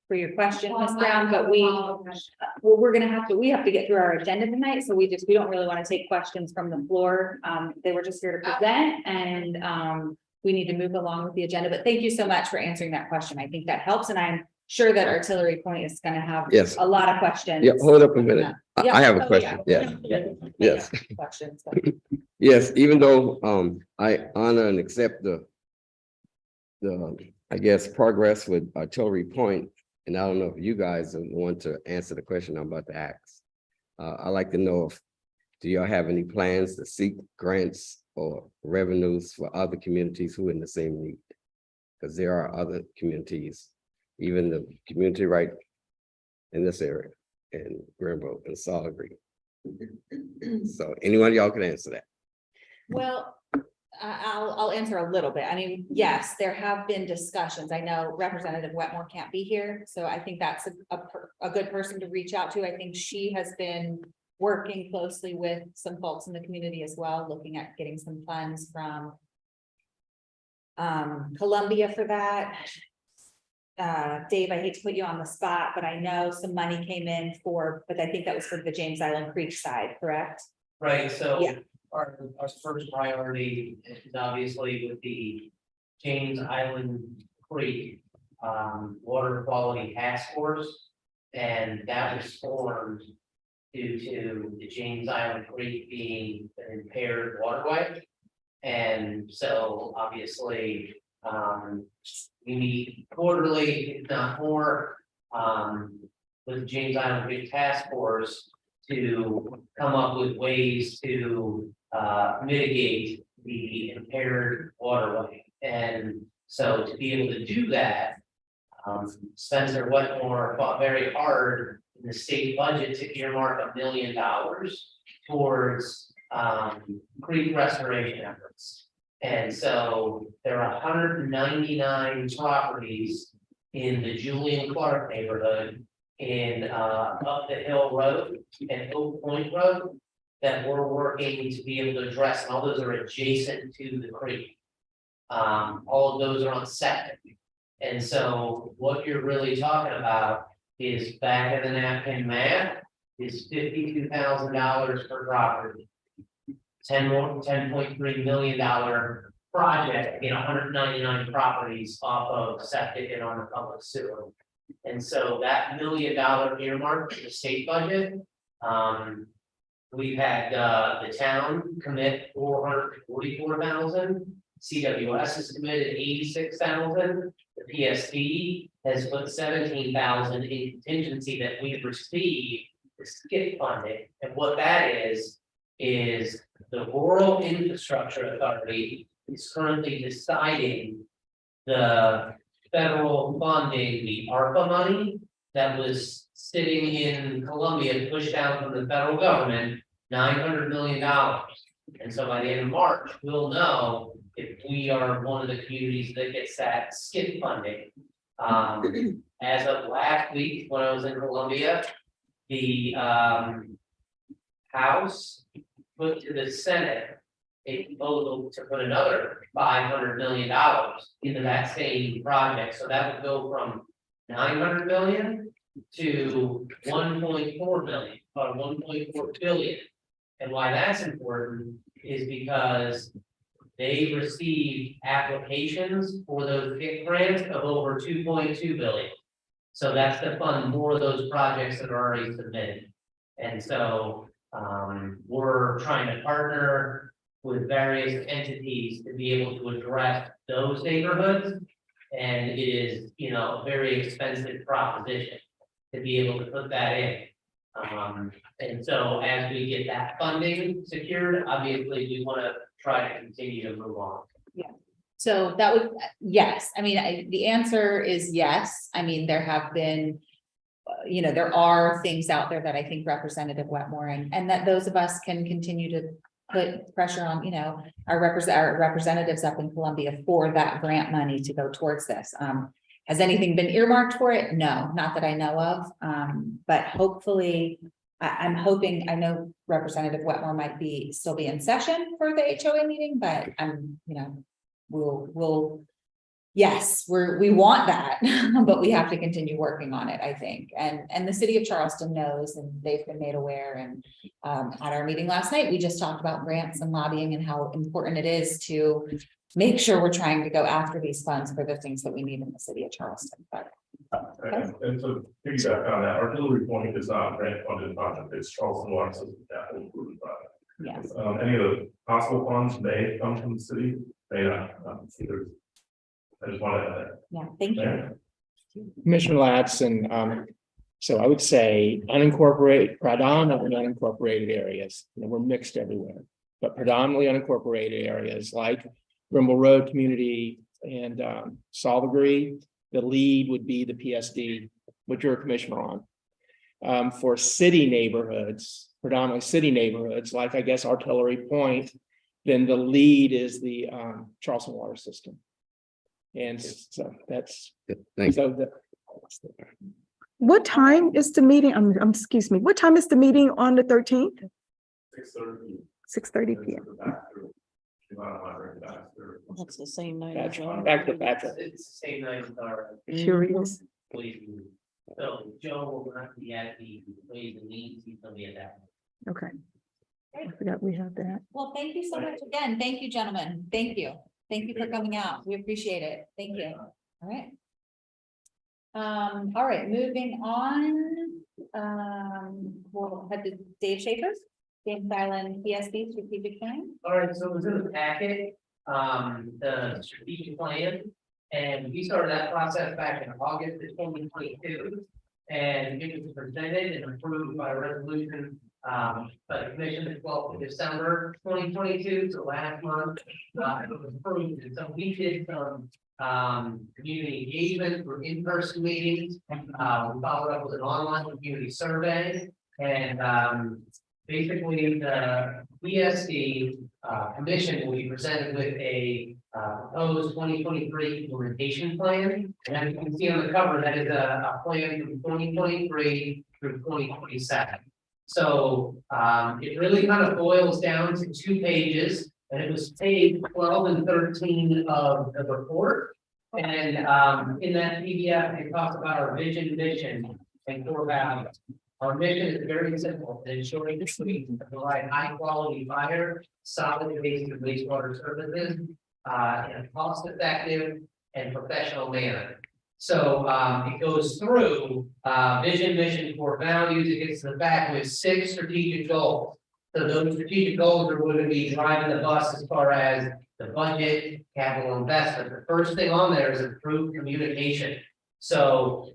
for your question, Ms. Brown, but we have to get through our agenda tonight. So we don't really want to take questions from the floor. They were just here to present and we need to move along with the agenda, but thank you so much for answering that question. I think that helps. And I'm sure that Artillery Point is going to have Yes. a lot of questions. Yeah, hold up a minute. Yeah. I have a Oh, question. Yeah. Yes. Questions. Yes, even though I honor and accept the I guess progress with Artillery Point, and I don't know if you guys want to answer the question I'm about to ask. I'd like to know do y'all have any plans to seek grants or revenues for other communities who are in the same need? Because there are other communities, even the community right in this area, in Greenville and Solid Creek. So anyone of y'all can answer that. Well, I'll answer a little bit. I mean, yes, there have been discussions. I know Representative Wetmore can't be here, so I think that's a good person to reach out to. I think she has been working closely with some folks in the community as well, looking at getting some funds from Columbia for that. Dave, I hate to put you on the spot, but I know some money came in but I think that was for the James Island Creek side, correct? Right, so Yeah. our first priority is obviously with the James Island Creek water quality task force. And that was formed due to the James Island Creek being an impaired waterway. And so obviously, we meet quarterly, if not more, with the James Island Creek Task Force to come up with ways to mitigate the impaired waterway. And so to be able to do that, Spencer Wetmore fought very hard in the state budget to earmark $1 million towards creek restoration efforts. And so there are 199 properties in the Julian Clark neighborhood in Up the Hill Road and Oak Point Road that we're working to be able to address, and all those are adjacent to the creek. All of those are on septic. And so what you're really talking about is back of the napkin math is $52,000 per property. $10.3 million project in 199 properties off of septic and on the public sewer. And so that $1 million earmark for the state budget, we've had the town commit $444,000. CWS has committed $86,000. The PSD has put $17,000 in contingency that we've received the skip funding. And what that is the Rural Infrastructure Authority is currently deciding the federal funding, the ARPA money that was sitting in Columbia, pushed down from the federal government, $900 million. And so by the end of March, we'll know if we are one of the communities that gets that skip funding. As of last week, when I was in Columbia, the House put to the Senate a proposal to put another $500 million into that same project. So that would go from 900 million to 1.4 million, or 1.4 billion. And why that's important is because they received applications for those GIC grants of over 2.2 billion. So that's to fund more of those projects that are already submitted. And so we're trying to partner with various entities to be able to address those neighborhoods. And it is, a very expensive proposition to be able to put that in. And so as we get that funding secured, obviously we want to try to continue to move on. Yeah. So that would, yes, I mean, the answer is yes. I mean, there have been, there are things out there that I think Representative Wetmore and that those of us can continue to put pressure on, our representatives up in Columbia for that grant money to go towards this. Has anything been earmarked for it? No, not that I know of. But hopefully, I'm hoping, I know Representative Wetmore might still be in session for the HOA meeting, but we want that, but we have to continue working on it, I think. And the city of Charleston knows, and they've been made aware. And at our meeting last night, we just talked about grants and lobbying and how important it is to make sure we're trying to go after these funds for the things that we need in the city of Charleston. But and so piggyback on that, Artillery Point is not a grant funded project, it's Charleston Water System capital improvement project. yes, Any of the possible funds may come from the city, may not. I just wanted to. yeah, thank you. Commissioner Latson, so I would say predominantly unincorporated areas, we're mixed everywhere, but predominantly unincorporated areas like Grimble Road community and Salvagree, the lead would be the PSD, which you're a commissioner on. For city neighborhoods, predominantly city neighborhoods, like I guess Artillery Point, then the lead is the Charleston Water System. And so that's Thank you. so What time is the meeting? Excuse me, what time is the meeting on the 13th? 6:30. 6:30 p.m. That's the same night. That's back to Patrick. It's the same night as our. Curious. So Joe will not be at the ways and means, he's gonna be at that. Okay. I forgot we have that. Well, thank you so much again. Thank you, gentlemen. Thank you. Thank you for coming out. We appreciate it. Thank you. All right. All right, moving on. We'll head to Dave Schaefer, James Island PSD strategic plan. All right, so it was in the packet, the strategic plan, and we started that process back in August of 2022. And it was presented and approved by resolution, by the commission the 12th of December 2022, so last month, it was approved, and so we did some community engagement for in-person meetings. We followed up with an online community survey, and basically the PSD commission will be presented with a proposed 2023 implementation plan. And as you can see on the cover, that is a plan from 2023 through 2027. So it really kind of boils down to 2 pages, and it was page 12 and 13 of the report. And in that PDF, it talks about our vision, mission, and core values. Our mission is very simple: ensuring the we provide high quality fire, solid waste and wastewater services in a cost effective and professional manner. So it goes through vision, mission, core values. It gets to the back with 6 strategic goals. So those strategic goals are going to be driving the bus as far as the budget, capital investment. The first thing on there is improved communication. So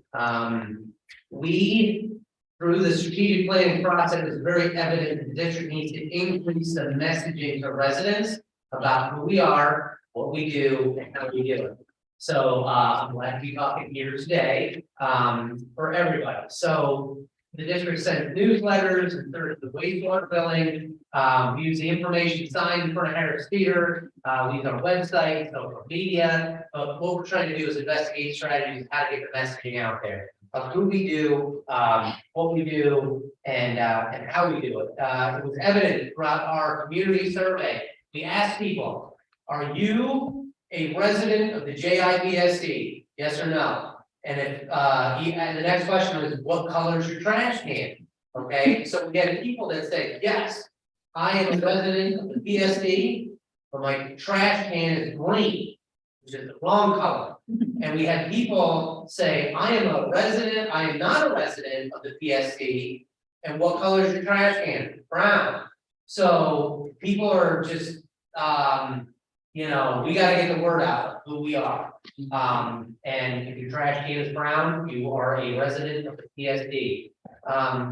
we, through the strategic planning process, is very evident that the district needs to increase the messaging to residents about who we are, what we do, and how we do it. So I'm glad to be talking here today for everybody. So the district sends newsletters and through the wastewater billing. We use the information sign in front of Harris Theater. We use our website, social media. But what we're trying to do is investigate strategies, how to get the messaging out there of who we do, what we do, and how we do it. It was evident throughout our community survey. We asked people, are you a resident of the JIPSD? Yes or no? And if and the next question was, what color is your trash can? Okay, so we had people that said, yes, I am a resident of the PSD, but my trash can is green, which is the wrong color. And we had people say, I am a resident, I am not a resident of the PSD, and what color is your trash can? Brown. So people are just you know, we gotta get the word out of who we are. And if your trash can is brown, you are a resident of the PSD.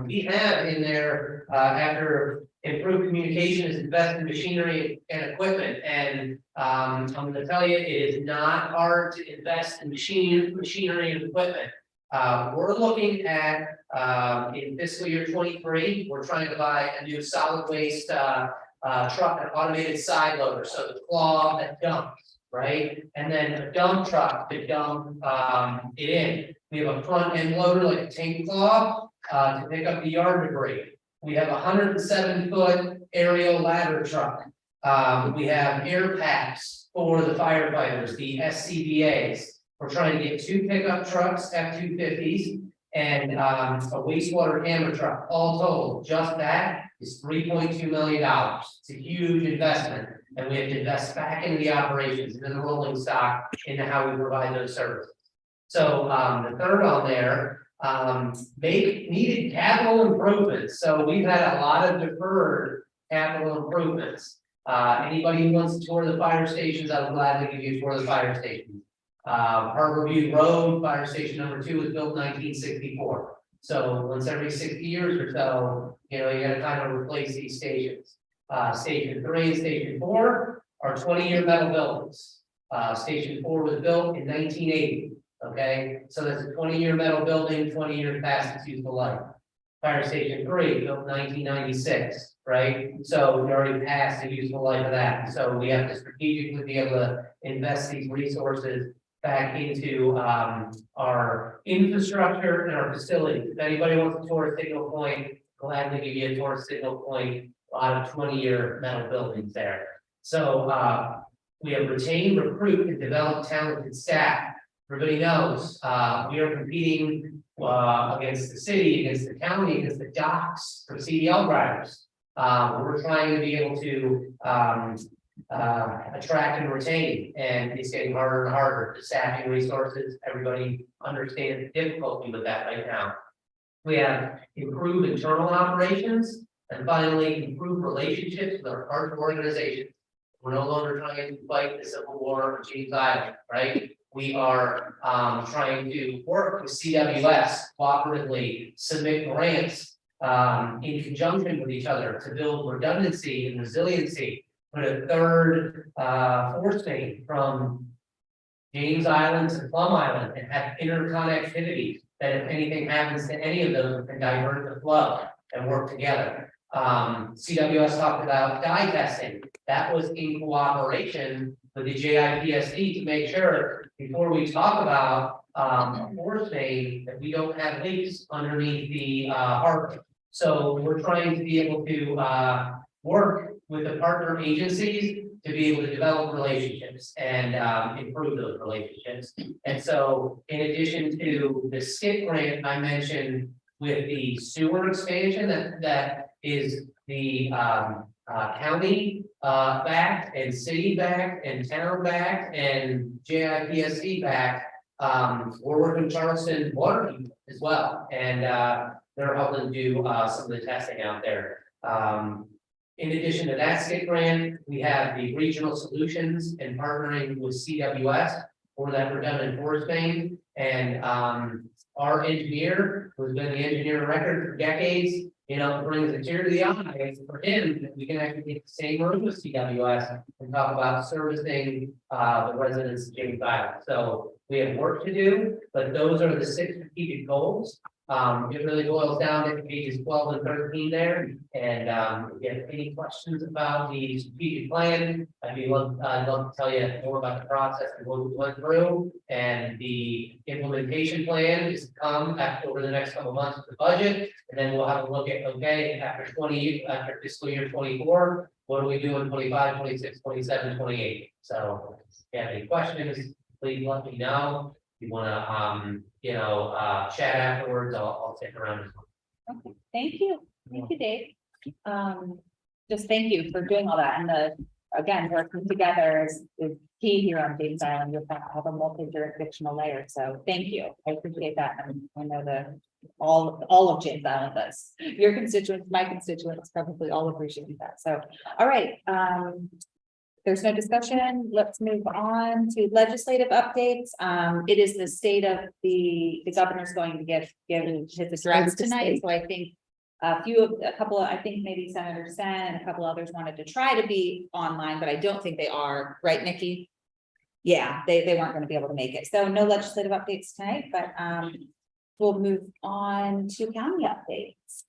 We have in there, after improved communication is invest in machinery and equipment. And I'm gonna tell you, it is not hard to invest in machinery and equipment. We're looking at, in fiscal year 23, we're trying to buy a new solid waste truck, an automated side loader, so the claw that dumps, right? And then a dump truck to dump it in. We have a front end loader like a tank claw to pick up the yard debris. We have a 107-foot aerial ladder truck. We have air packs for the firefighters, the SCBAs. We're trying to get 2 pickup trucks, F-250s, and a wastewater camera truck. All told, just that is $3.2 million. It's a huge investment, and we have to invest back into the operations, into the rolling stock, into how we provide those services. So the third on there, make needed capital improvements. So we've had a lot of deferred capital improvements. Anybody who wants to tour the fire stations, I would gladly give you a tour of the fire stations. Harbor View Road, fire station number 2 was built in 1964. So once every 60 years or so, you know, you gotta kind of replace these stations. Station 3 and Station 4 are 20-year metal buildings. Station 4 was built in 1980. Okay, so that's a 20-year metal building, 20 years past its useful life. Fire Station 3 built in 1996, right? So we already passed the useful life of that. So we have to strategically be able to invest these resources back into our infrastructure and our facilities. If anybody wants a tour of Signal Point, gladly give you a tour of Signal Point, a lot of 20-year metal buildings there. So we have retained, recruit, and developed talented staff. Everybody knows we are competing against the city, against the county, against the docks for CDL drivers. We're trying to be able to attract and retain, and it's getting harder and harder. The staffing resources, everybody understands the difficulty with that right now. We have improved internal operations, and finally, improved relationships with our partner organizations. We're no longer trying to fight the Civil War of James Island, right? We are trying to work with CWS cooperatively, submit grants in conjunction with each other to build redundancy and resiliency. Put a third force main from James Island to Plum Island and have interconnectivity that if anything happens to any of those, we can divert the flow and work together. CWS talked about dye testing. That was in cooperation with the JIPSD to make sure before we talk about a force main that we don't have leaks underneath the harbor. So we're trying to be able to work with the partner agencies to be able to develop relationships and improve those relationships. And so in addition to the SKIP grant I mentioned with the sewer expansion that is the county backed and city backed and town backed and JIPSC backed, we're working with Charleston Water as well. And they're helping do some of the testing out there. In addition to that SKIP grant, we have the regional solutions and partnering with CWS for that redundant force main. And our engineer, who's been the engineer of record for decades, you know, brings a tear to the eye for him that we can actually get the same room with CWS and talk about servicing the residents of James Island. So we have work to do, but those are the 6 strategic goals. It really boils down to pages 12 and 13 there. And if you have any questions about the strategic plan, I'd love to tell you more about the process and what we went through. And the implementation plan is to come over the next couple of months with the budget. And then we'll have a look at, okay, after fiscal year 24, what do we do in 25, 26, 27, 28? So if you have any questions, please let me know. If you want to, chat afterwards, I'll stick around as well. Okay, thank you. Thank you, Dave. Just thank you for doing all that. And again, working together is key here on James Island. You'll have a multi-jurisdictional layer. So thank you. I appreciate that. And I know all of James Island does. Your constituents, my constituents probably all appreciate that. So, all right. There's no discussion. Let's move on to legislative updates. It is the state of the governor's going to give his address tonight. So I think a couple of, I think maybe Senator Sen and a couple others wanted to try to be online, but I don't think they are, right, Nikki? Yeah, they weren't going to be able to make it. So no legislative updates tonight, but we'll move on to county updates.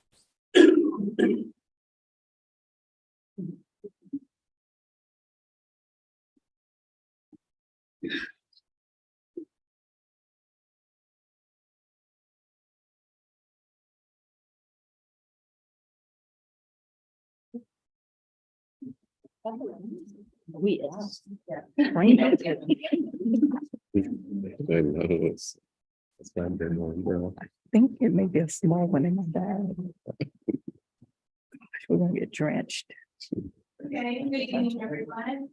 We. I think it may be a small one in my bag. We're gonna get drenched. Okay, good evening, everyone.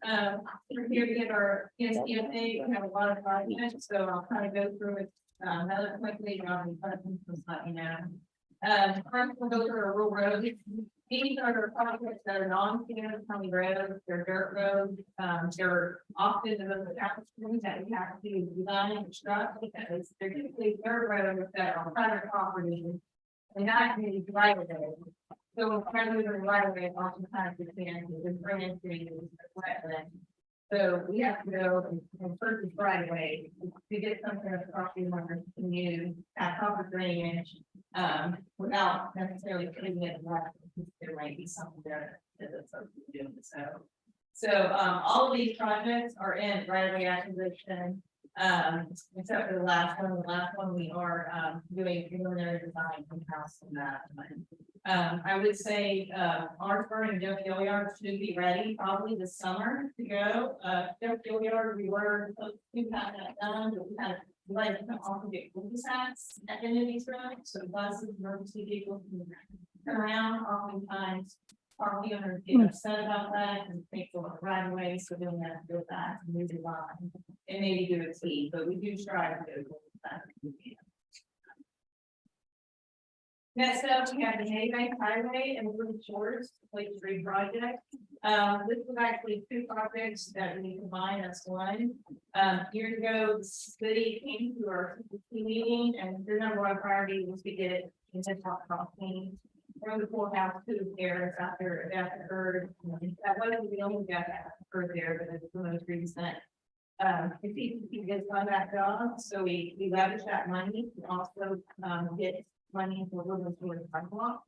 We're here to get our PSP update. We have a lot of documents, so I'll kind of go through it rather quickly. Rather than let me know. First, we'll go through our rural roads. These are the projects that are non-standard county roads. They're dirt roads. They're often the applications that we have to design and construct because they're typically dirt roads that are private property and not really right of way. So when we're moving right of way, oftentimes we can bring into wetland. So we have to go and purchase right away to get some kind of property owners to use that proper drainage without necessarily putting it in water. There might be something there that it's doing. So all of these projects are in right of way acquisition Except for the last one, we are, doing preliminary design from house and that. I would say, Orangeburg and Jeff Gilliard should be ready probably this summer to go. Jeff Gilliard, we were supposed to have that done, but we had like to also get cul-de-sacs at the end of these roads, so buses, emergency vehicles can turn around oftentimes. Property owners get upset about that and think for right away, so then we have to go back and redesign and maybe do a T, but we do strive to go that. Next up, we have the Haybank Highway and Woodland Shores, Lake Street project. This was actually two projects that we combined as one. Years ago, the city came to our CPC meeting and the number one priority was to get in the top crossing from the courthouse to the stairs after that occurred. That wasn't the only death that occurred there, but it's the most recent. The CPC did fund that job, so we leveraged that money to also get money for Woodland Shores sidewalk.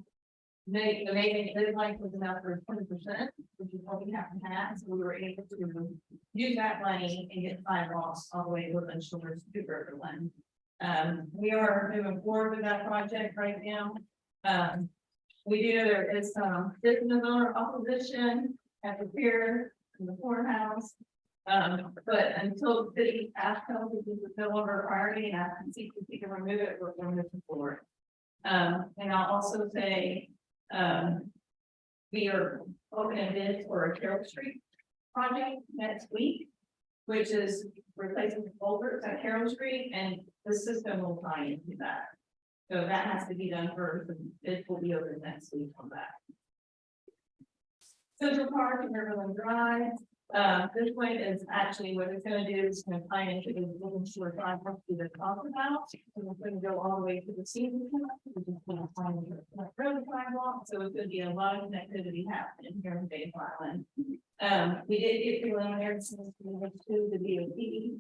The maybe deadline was enough for 20%, which is what we have to have, so we were able to use that money and get sidewalks all the way to Woodland Shores to Berlin. We are moving forward with that project right now. We do know there is some business owner opposition at the pier in the courthouse. But until the city asks us to do the no longer priority and ask and see if we can remove it, we're going to move forward. And I'll also say, we are opening bids for a Carroll Street project next week, which is replacing the culverts at Carroll Street, and the system will tie into that. So that has to be done first, and it will be open next week on that. Central Park and Riverland Drive. This one is actually what it's going to do is going to tie into the Woodland Shore project we just talked about. So we're going to go all the way to the season, which is going to tie into the road sidewalk. So it's going to be a lot of connectivity happening here in Bay Island. We did get preliminary since we went to the DOT.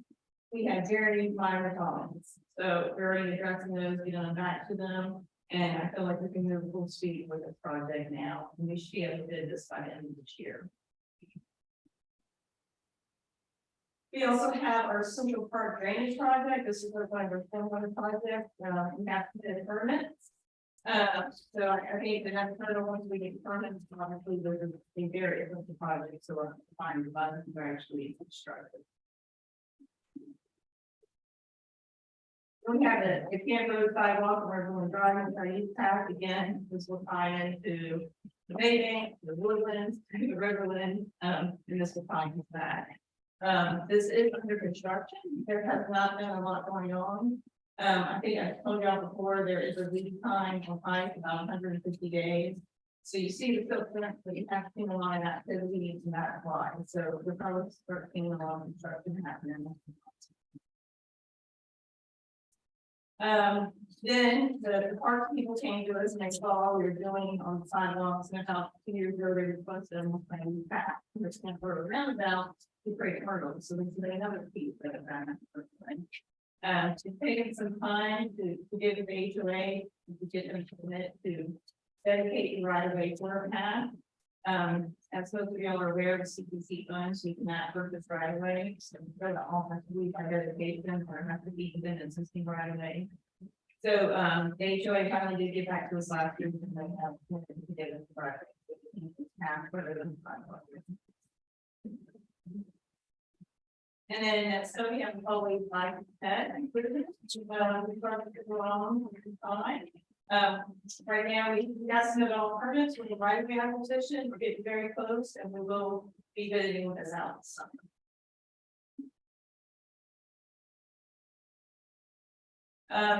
We had very minor comments, so we're already addressing those, getting back to them. And I feel like we can move full speed with this project now, and we should be able to do this by the end of this year. We also have our Central Park drainage project. This is one of our stormwater projects. We have to get permits. So I think the next further once we get permits, obviously there's a very different project, so we're finding the funds to actually constructed. We have the Camp Road sidewalk where we're driving our youth path again. This will tie into the Baybank, the Woodlands, the Riverland, and this will tie into that. This is under construction. There has not been a lot going on. I think I told y'all before, there is a lead time on pipe about 150 days. So you see the footprint, but you have to see a lot of activity and that's why. So we're probably start seeing a lot of construction happening. Then the park people came to us and they saw we were doing on the sidewalks and about 2 years ago they requested them playing back to the temporary roundabout to create hurdles. So this is another piece of that. It's taken some time to give the HOA to get them to commit to dedicate the right of way for a path. As most of y'all are aware of CPC funds, we cannot purchase right of way. So they all have to be by dedication or have to be within existing right of way. So the HOA finally did get back to us last year and they have to get us the right of way. And then so we have always like that. We start to go on fine. Right now, we got some all permits with the right of way acquisition. We're getting very close and we will be bidding with this out this summer.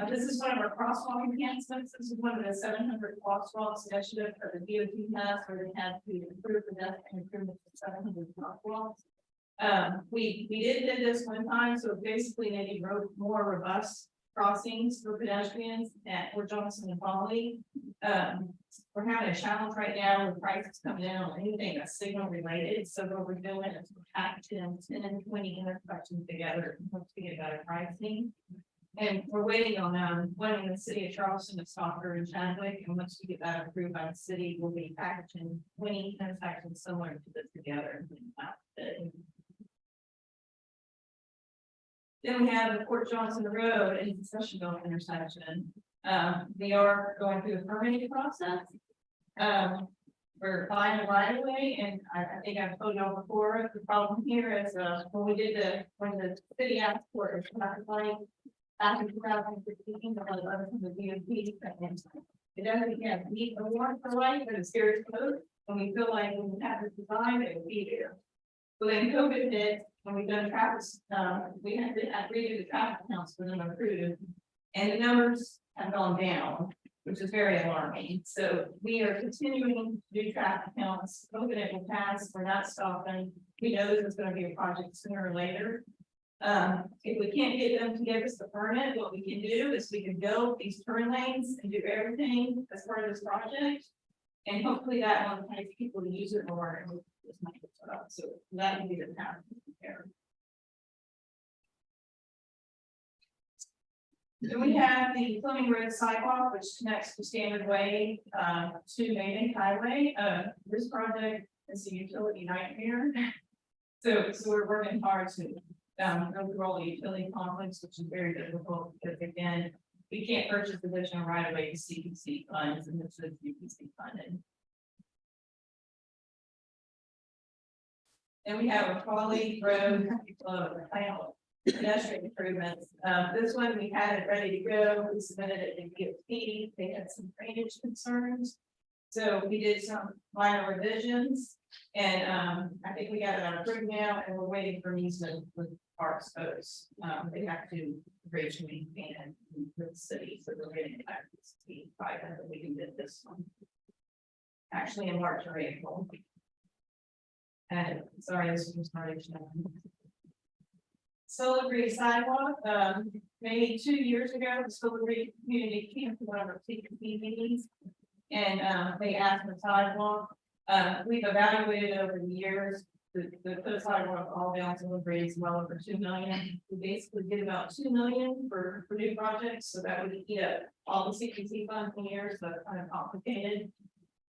This is one of our crosswalk enhancements. This is one of the 700 crosswalks initiative for the DOT has where they had to improve the desk and improvement of 700 crosswalks. We did this one time, so basically they wrote more robust crossings for pedestrians at Fort Johnson and Foley. We're having a challenge right now with prices coming in on anything that's signal related. So what we're doing is we're packaging 10 and 20 intersections together to get better pricing. And we're waiting on one in the city of Charleston, of Stalker and Chadwick. And once we get that approved by the city, we'll be packaging 20 intersections similar to this together. Then we have the Fort Johnson Road and Concessionville intersection. We are going through the permitting process. We're buying the right of way, and I think I've told y'all before, the problem here is, when the city asked for a traffic light back in 2015, the letter from the DOT, it doesn't yet meet the warrant for light, but it's very close, and we feel like when we have this design, it will be there. So then COVID hit, when we done traffic, we had to redo the traffic counts for them approved, and the numbers have gone down, which is very alarming. So we are continuing to do traffic counts, hoping it will pass, we're not stopping. We know this is gonna be a project sooner or later. If we can't get them to give us the permit, what we can do is we can build these turn lanes and do everything as part of this project. And hopefully that will entice people to use it more. And so that would be the path there. So we have the Fleming Road sidewalk, which connects to Standard Way to Maiden Highway. This project is a utility nightmare. So we're working hard to overall the utility conflicts, which is very difficult because again, we can't purchase additional right of way to CPC funds, and this is CPC funded. Then we have a Raleigh Road pedestrian improvements. This one we had it ready to go. We submitted it to DOT. They had some drainage concerns. So we did some minor revisions, and I think we got it approved now, and we're waiting for easement with Parks Oaks. They have to originally maintain it with the city, so they're getting back to the city by then, but we can get this one. Actually in March or April. And sorry, this was my Solar Green sidewalk, maybe 2 years ago, the Solar Green community came to one of our CPC meetings. And they asked for sidewalk. We've evaluated over the years, the sidewalk all down to Woodbury is well over 2 million. We basically get about 2 million for new projects, so that would eat up all the CPC funds in years, so it's kind of complicated.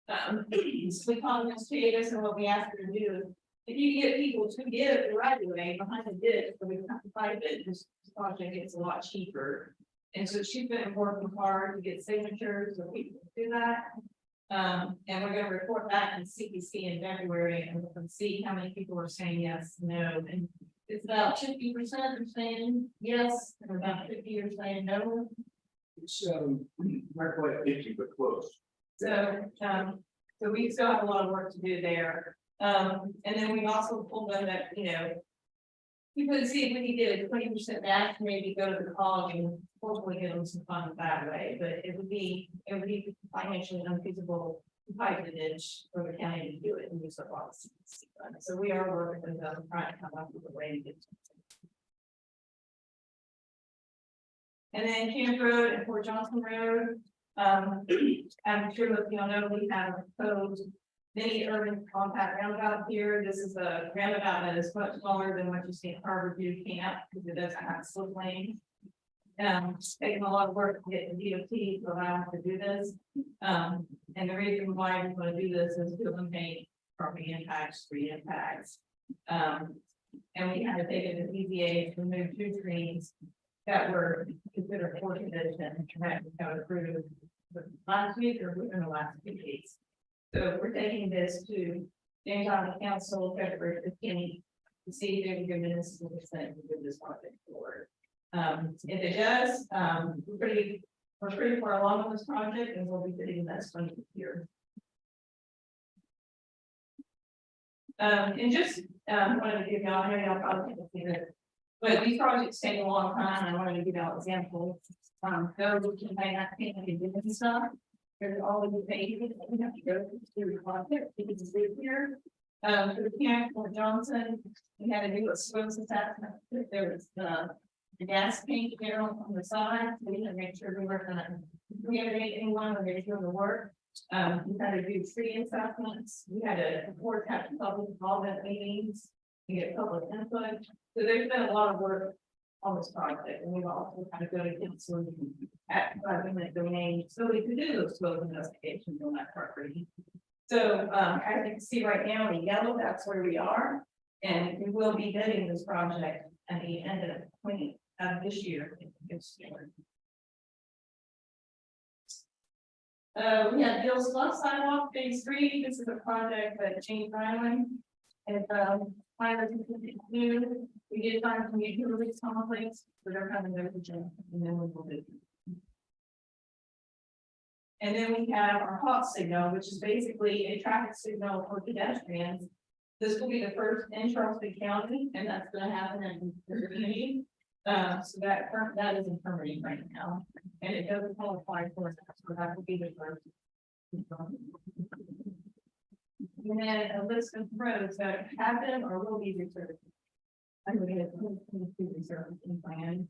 So we call them status, and what we ask her to do is, if you get people to give the right of way behind the ditch, so we have to fight it, this project gets a lot cheaper. And so she's been working hard to get signatures so people can do that. And we're gonna report back in CPC in February, and we'll see how many people are saying yes, no, and it's about 50% are saying yes, and about 50 are saying no. It's, not quite 50, but close. So, so we still have a lot of work to do there. And then we also told them that, you know, we could see if we could get a 20% match, maybe go to the college and hopefully get them some funds that way, but it would be financially unfeasible to pipe the ditch for the county to do it and use up all the CPC funds. So we are working with them, trying to come up with a way to get. And then Camp Road and Fort Johnson Road. I'm sure that you all know we have proposed mini urban compact roundabout here. This is a roundabout that is much smaller than what you see at Harborview Camp because it doesn't have a slip lane. It's taken a lot of work to get the DOT to allow us to do this. And the reason why we want to do this is to eliminate property impacts, street impacts. And we had to take it to EPA to remove 2 trees that were considered poor condition and got approved last week or within the last 2 weeks. So we're taking this to James County Council, February 15th, to see if they can give municipal consent to move this project forward. If it does, we're pretty far along on this project, and we'll be getting that funding here. And just wanted to give y'all, I know y'all probably can't see this, but these projects take a long time, and I wanted to give y'all examples. Those who may not think they can do this stuff. There's all of the pages that we have to go through the project. You can see here. For the Camp Fort Johnson, we had to do a swim assessment. There was the gas tank there on the side. We had to make sure we were gonna contaminate anyone when they were doing the work. We had to do tree assessments. We had to report to public involvement meetings. We get public input. So there's been a lot of work on this project, and we've also kind of go to council at the domain, so we could do those 12 investigations on that property. So as you can see right now in yellow, that's where we are, and we will be bidding this project at the end of this year. We have Bill's Love Sidewalk, Phase 3. This is a project that James Island. And, we did find some utilities conflicts, so they're coming over to Jim, and then we will do. And then we have our hot signal, which is basically a traffic signal for pedestrians. This will be the first in Charleston County, and that's gonna happen in the community. So that is in permitting right now, and it doesn't qualify for, so that will be the first. And then a list of roads that have been or will be reserved. I'm gonna get a reserved plan.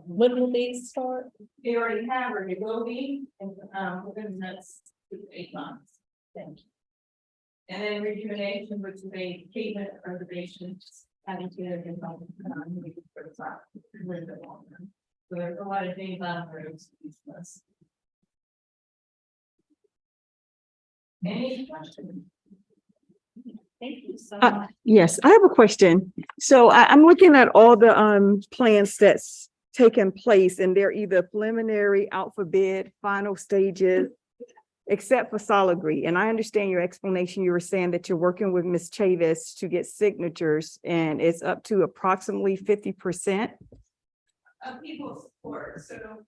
When will these start? They already have, or they will be, and, within the next 8 months. Thank you. And then rejuvenation, which is a pavement reservation, having to. So there's a lot of things on roads. to discuss. Any questions? Thank you so Uh, much. Yes, I have a question. So I'm looking at all the plans that's taken place, and they're either preliminary, out for bid, final stages, except for Solid Green. And I understand your explanation. You were saying that you're working with Ms. Chavis to get signatures, and it's up to approximately 50%. Of people's support, so,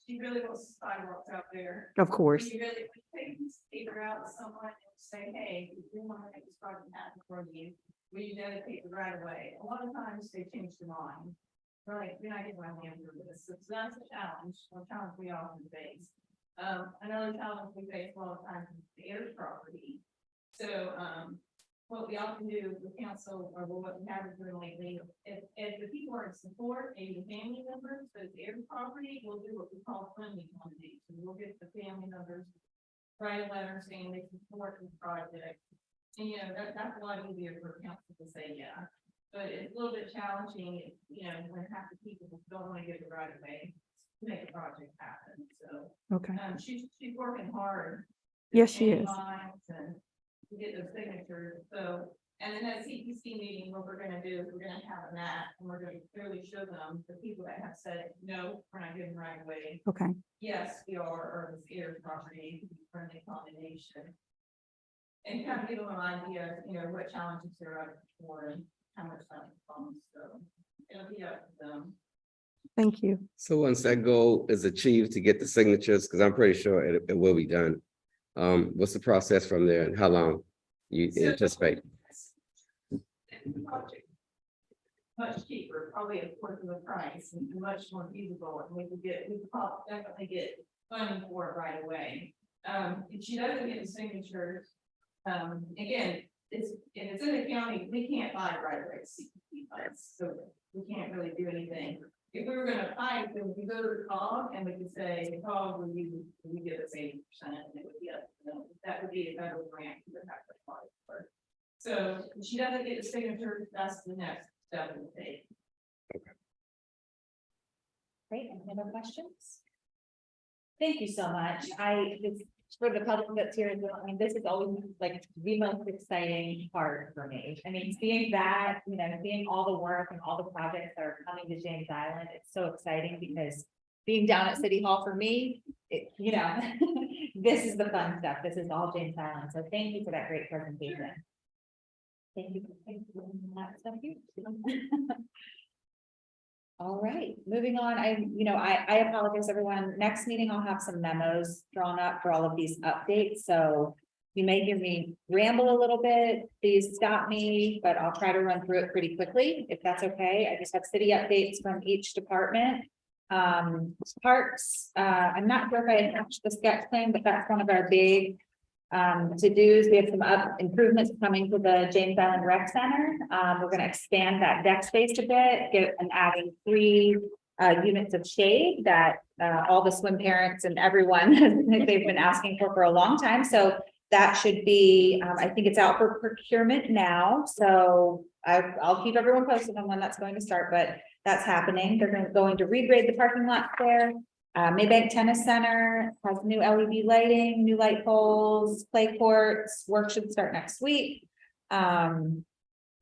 she really wants sidewalks out there. Of course. You really take this paper out to someone and say, hey, we want to make this project happen for you. Will you dedicate the right of way? A lot of times they change their mind. Right, we're not getting my hand through this. So that's a challenge we often face. Another challenge we face a lot of times is the air property. So, what we often do with council, or what we have been doing lately, if the people are in support, maybe the family members, so the air property, we'll do what we call friendly combination. We'll get the family members, write a letter saying they support the project. And, that's a lot easier for council to say, yeah. But it's a little bit challenging, when half the people don't want to get the right away to make the project happen, so. Okay. She's working hard. Yes, she is. And to get those signatures, so, and then at CPC meeting, what we're gonna do is we're gonna have a map, and we're gonna clearly show them the people that have said, no, we're not getting right away. Okay. Yes, we are, or this air property, friendly combination. And kind of give them an idea, what challenges they're up for and how much that costs, so it'll be up to them. Thank you. So once that goal is achieved to get the signatures, because I'm pretty sure it will be done. What's the process from there, and how long you anticipate? Much cheaper, probably a fourth of the price, and much more feasible, and we could definitely get funding for it right away. If she doesn't get the signatures, again, if it's in the county, we can't buy right away CPP funds, so we can't really do anything. If we were gonna fight, then we could go to the COG and we could say, COG, will you give us 80%, and it would be up to them. That would be a federal grant. We would have to apply for. So if she doesn't get the signature, that's the next step in the take. Great, any other questions? Thank you so much. For the public that's here, this is always like the most exciting part for me. I mean, seeing that, seeing all the work and all the projects that are coming to James Island, it's so exciting because being down at City Hall for me, this is the fun stuff. This is all James Island. So thank you for that great presentation. Thank you. Thank you for that stuff here. All right, moving on. I apologize, everyone. Next meeting, I'll have some memos drawn up for all of these updates. So you may hear me ramble a little bit. Please stop me, but I'll try to run through it pretty quickly, if that's okay. I just have city updates from each department. Parks, I'm not sure if I attached the sketch plan, but that's one of our big to-dos. We have some improvements coming to the James Island Rec Center. We're going to expand that deck space a bit, and adding 3 units of shade that all the swim parents and everyone they've been asking for a long time. So that should be, I think it's out for procurement now. So I'll keep everyone posted on when that's going to start, but that's happening. They're going to regrade the parking lot there. Maybank Tennis Center has new LED lighting, new light poles, play courts. Work should start next week.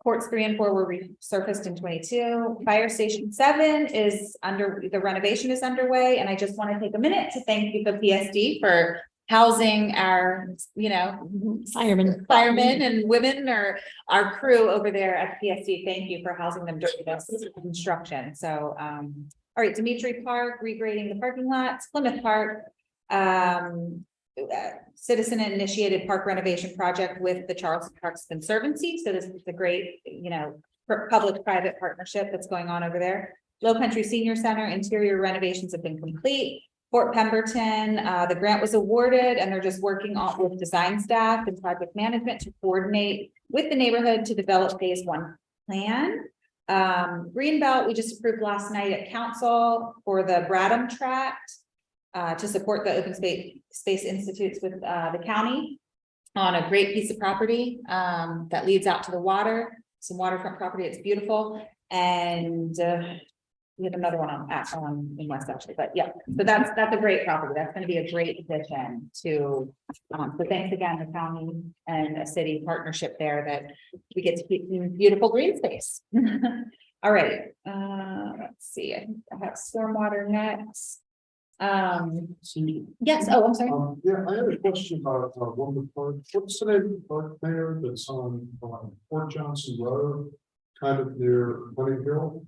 Courts 3 and 4 were resurfaced in 22. Fire Station 7 is the renovation is underway, and I just want to take a minute to thank the PSD for housing our, firemen and women, or our crew over there at PSD. Thank you for housing them during this construction. So, all right, Dimitri Park, regrading the parking lots, Plymouth Park, citizen initiated park renovation project with the Charleston Parks Conservancy. So this is a great, public-private partnership that's going on over there. Low Country Senior Center interior renovations have been complete. Fort Pemberton, the grant was awarded, and they're just working on with design staff and project management to coordinate with the neighborhood to develop phase 1 plan. Greenbelt, we just approved last night at council for the Bradham tract to support the open space institutes with the county on a great piece of property that leads out to the water, some waterfront property. It's beautiful. And we have another one on in West actually, but yeah, so that's a great property. That's going to be a great addition to, so thanks again, the county and a city partnership there that we get to keep beautiful green space. All right, let's see, I have stormwater next. Yes, oh, I'm sorry. Yeah, I had a question about one of the parks. What's the name of the park there that's on Fort Johnson Road, kind of near Honey Hill?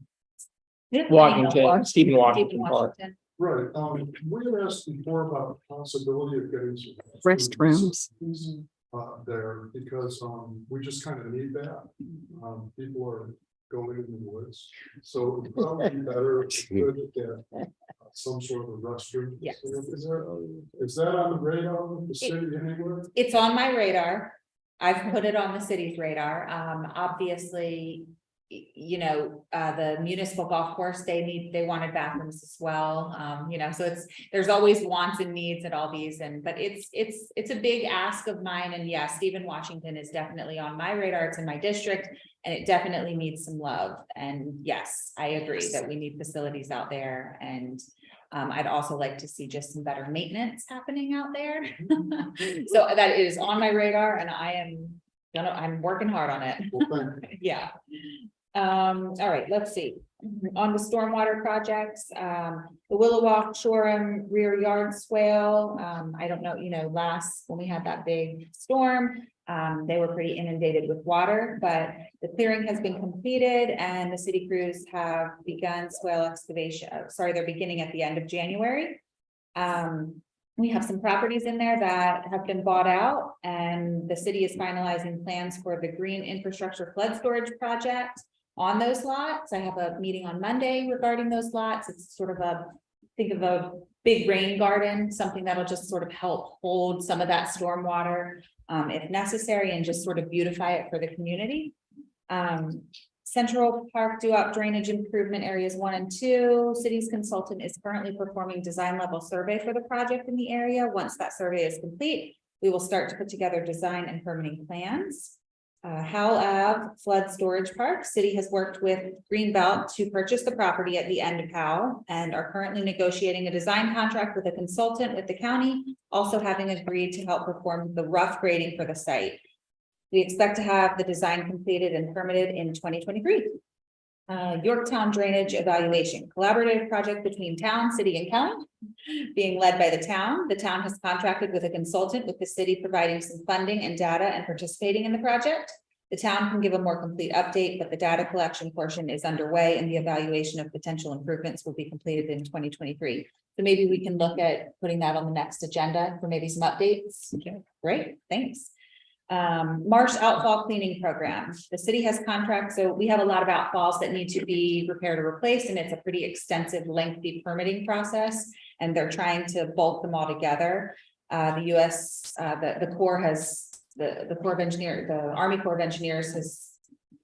Washington, Stephen Washington Park. Right, we had asked before about the possibility of getting some Restrooms. there, because we just kind of need that. People are going in the woods, so it would probably be better if we could get some sort of a restroom. Yes. Is that on the radar of the city anywhere? It's on my radar. I've put it on the city's radar. Obviously, the municipal golf course, they wanted bathrooms as well. So there's always wants and needs at all these, but it's a big ask of mine. And yeah, Stephen Washington is definitely on my radar. It's in my district, and it definitely needs some love. And yes, I agree that we need facilities out there. And I'd also like to see just some better maintenance happening out there. So that is on my radar, and I'm working hard on it. Well, Yeah. All right, let's see. On the stormwater projects, the Willow Walk, Shoreham rear yard swale. I don't know, last when we had that big storm, they were pretty inundated with water, but the clearing has been completed and the city crews have begun swale excavation. They're beginning at the end of January. We have some properties in there that have been bought out, and the city is finalizing plans for the green infrastructure flood storage project on those lots. I have a meeting on Monday regarding those lots. It's sort of think of a big rain garden, something that'll just sort of help hold some of that stormwater if necessary, and just sort of beautify it for the community. Central Park due-out drainage improvement areas 1 and 2. City's consultant is currently performing design level survey for the project in the area. Once that survey is complete, we will start to put together design and permitting plans. Howell Ave Flood Storage Park. City has worked with Greenbelt to purchase the property at the end of Howell and are currently negotiating a design contract with a consultant with the county, also having agreed to help perform the rough grading for the site. We expect to have the design completed and permitted in 2023. Yorktown Drainage Evaluation, collaborative project between town, city, and county, being led by the town. The town has contracted with a consultant, with the city providing some funding and data and participating in the project. The town can give a more complete update, but the data collection portion is underway and the evaluation of potential improvements will be completed in 2023. So maybe we can look at putting that on the next agenda for maybe some updates. Okay. Great, thanks. Marsh outfall cleaning program. The city has contracts, so we have a lot of outfalls that need to be repaired or replaced, and it's a pretty extensive, lengthy permitting process, and they're trying to bulk them all together. The U.S. The Corps has the Corps of Engineers, the Army Corps of Engineers has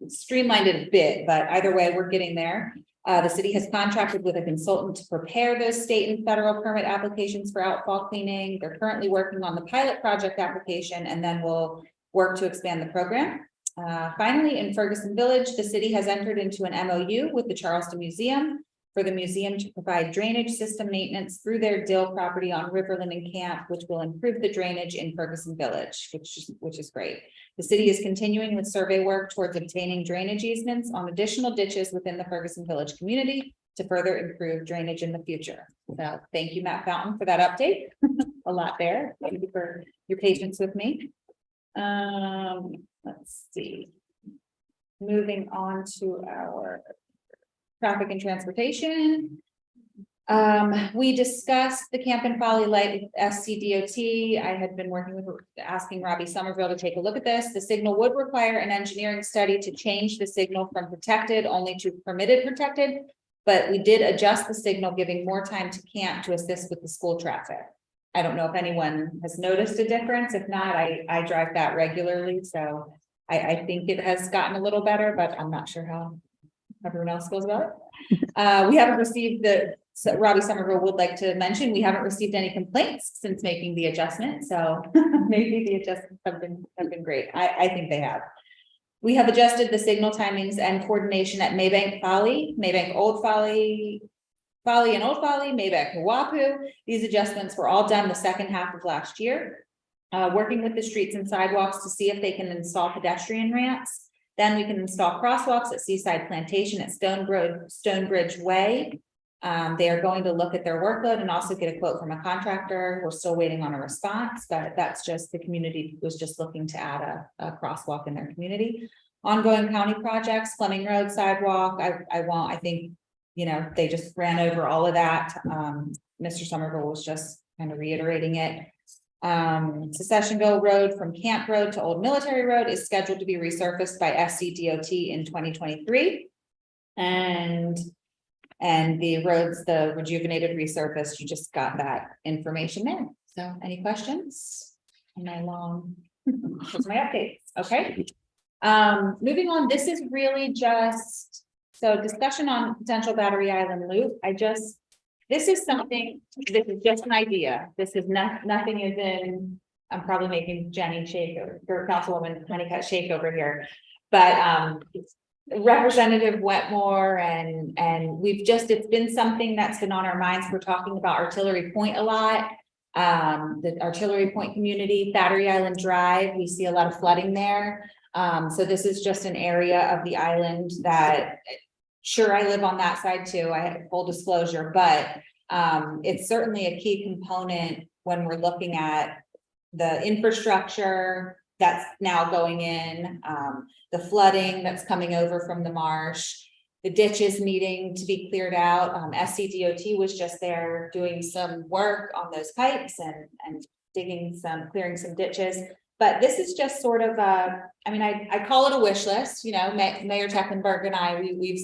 streamlined it a bit, but either way, we're getting there. The city has contracted with a consultant to prepare those state and federal permit applications for outfall cleaning. They're currently working on the pilot project application, and then we'll work to expand the program. Finally, in Ferguson Village, the city has entered into an MOU with the Charleston Museum for the museum to provide drainage system maintenance through their Dill property on Riverland and Camp, which will improve the drainage in Ferguson Village, which is great. The city is continuing with survey work towards obtaining drainage easements on additional ditches within the Ferguson Village community to further improve drainage in the future. So thank you, Matt Fountain, for that update. A lot there. Thank you for your patience with me. Let's see. Moving on to our traffic and transportation. We discussed the Camp and Folly Light with SCDOT. I had been working with, asking Robbie Somerville to take a look at this. The signal would require an engineering study to change the signal from protected only to permitted protected. But we did adjust the signal, giving more time to Camp to assist with the school traffic. I don't know if anyone has noticed a difference. If not, I drive that regularly, so I think it has gotten a little better, but I'm not sure how everyone else feels about it. We haven't received so Robbie Somerville would like to mention, we haven't received any complaints since making the adjustment, so maybe the adjustments have been great. I think they have. We have adjusted the signal timings and coordination at Maybank Folly, Maybank Old Folly, Folly and Old Folly, Maybank Hawapu. These adjustments were all done the second half of last year. Working with the streets and sidewalks to see if they can install pedestrian ramps. Then we can install crosswalks at Seaside Plantation at Stonebridge Way. They are going to look at their workload and also get a quote from a contractor. We're still waiting on a response, but that's just the community was just looking to add a crosswalk in their community. Ongoing county projects, Fleming Road sidewalk. I think, you know, they just ran over all of that. Mr. Somerville was just kind of reiterating it. Secessionville Road from Camp Road to Old Military Road is scheduled to be resurfaced by SCDOT in 2023. And the roads, the rejuvenated resurfaced, you just got that information there. So any questions? My long, that's my updates. Okay. Moving on, this is really just, so discussion on potential Battery Island loop. This is something, this is just an idea. This is nothing is in, I'm probably making Jenny shake or Councilwoman Honeycutt shake over here. But Representative Wetmore and it's been something that's been on our minds. We're talking about Artillery Point a lot. The Artillery Point community, Battery Island Drive, we see a lot of flooding there. So this is just an area of the island that, sure, I live on that side too. I have full disclosure, but it's certainly a key component when we're looking at the infrastructure that's now going in, the flooding that's coming over from the marsh, the ditches needing to be cleared out. SCDOT was just there doing some work on those pipes and clearing some ditches. But this is just sort of I call it a wish list. You know, Mayor Tecklenburg and I, we've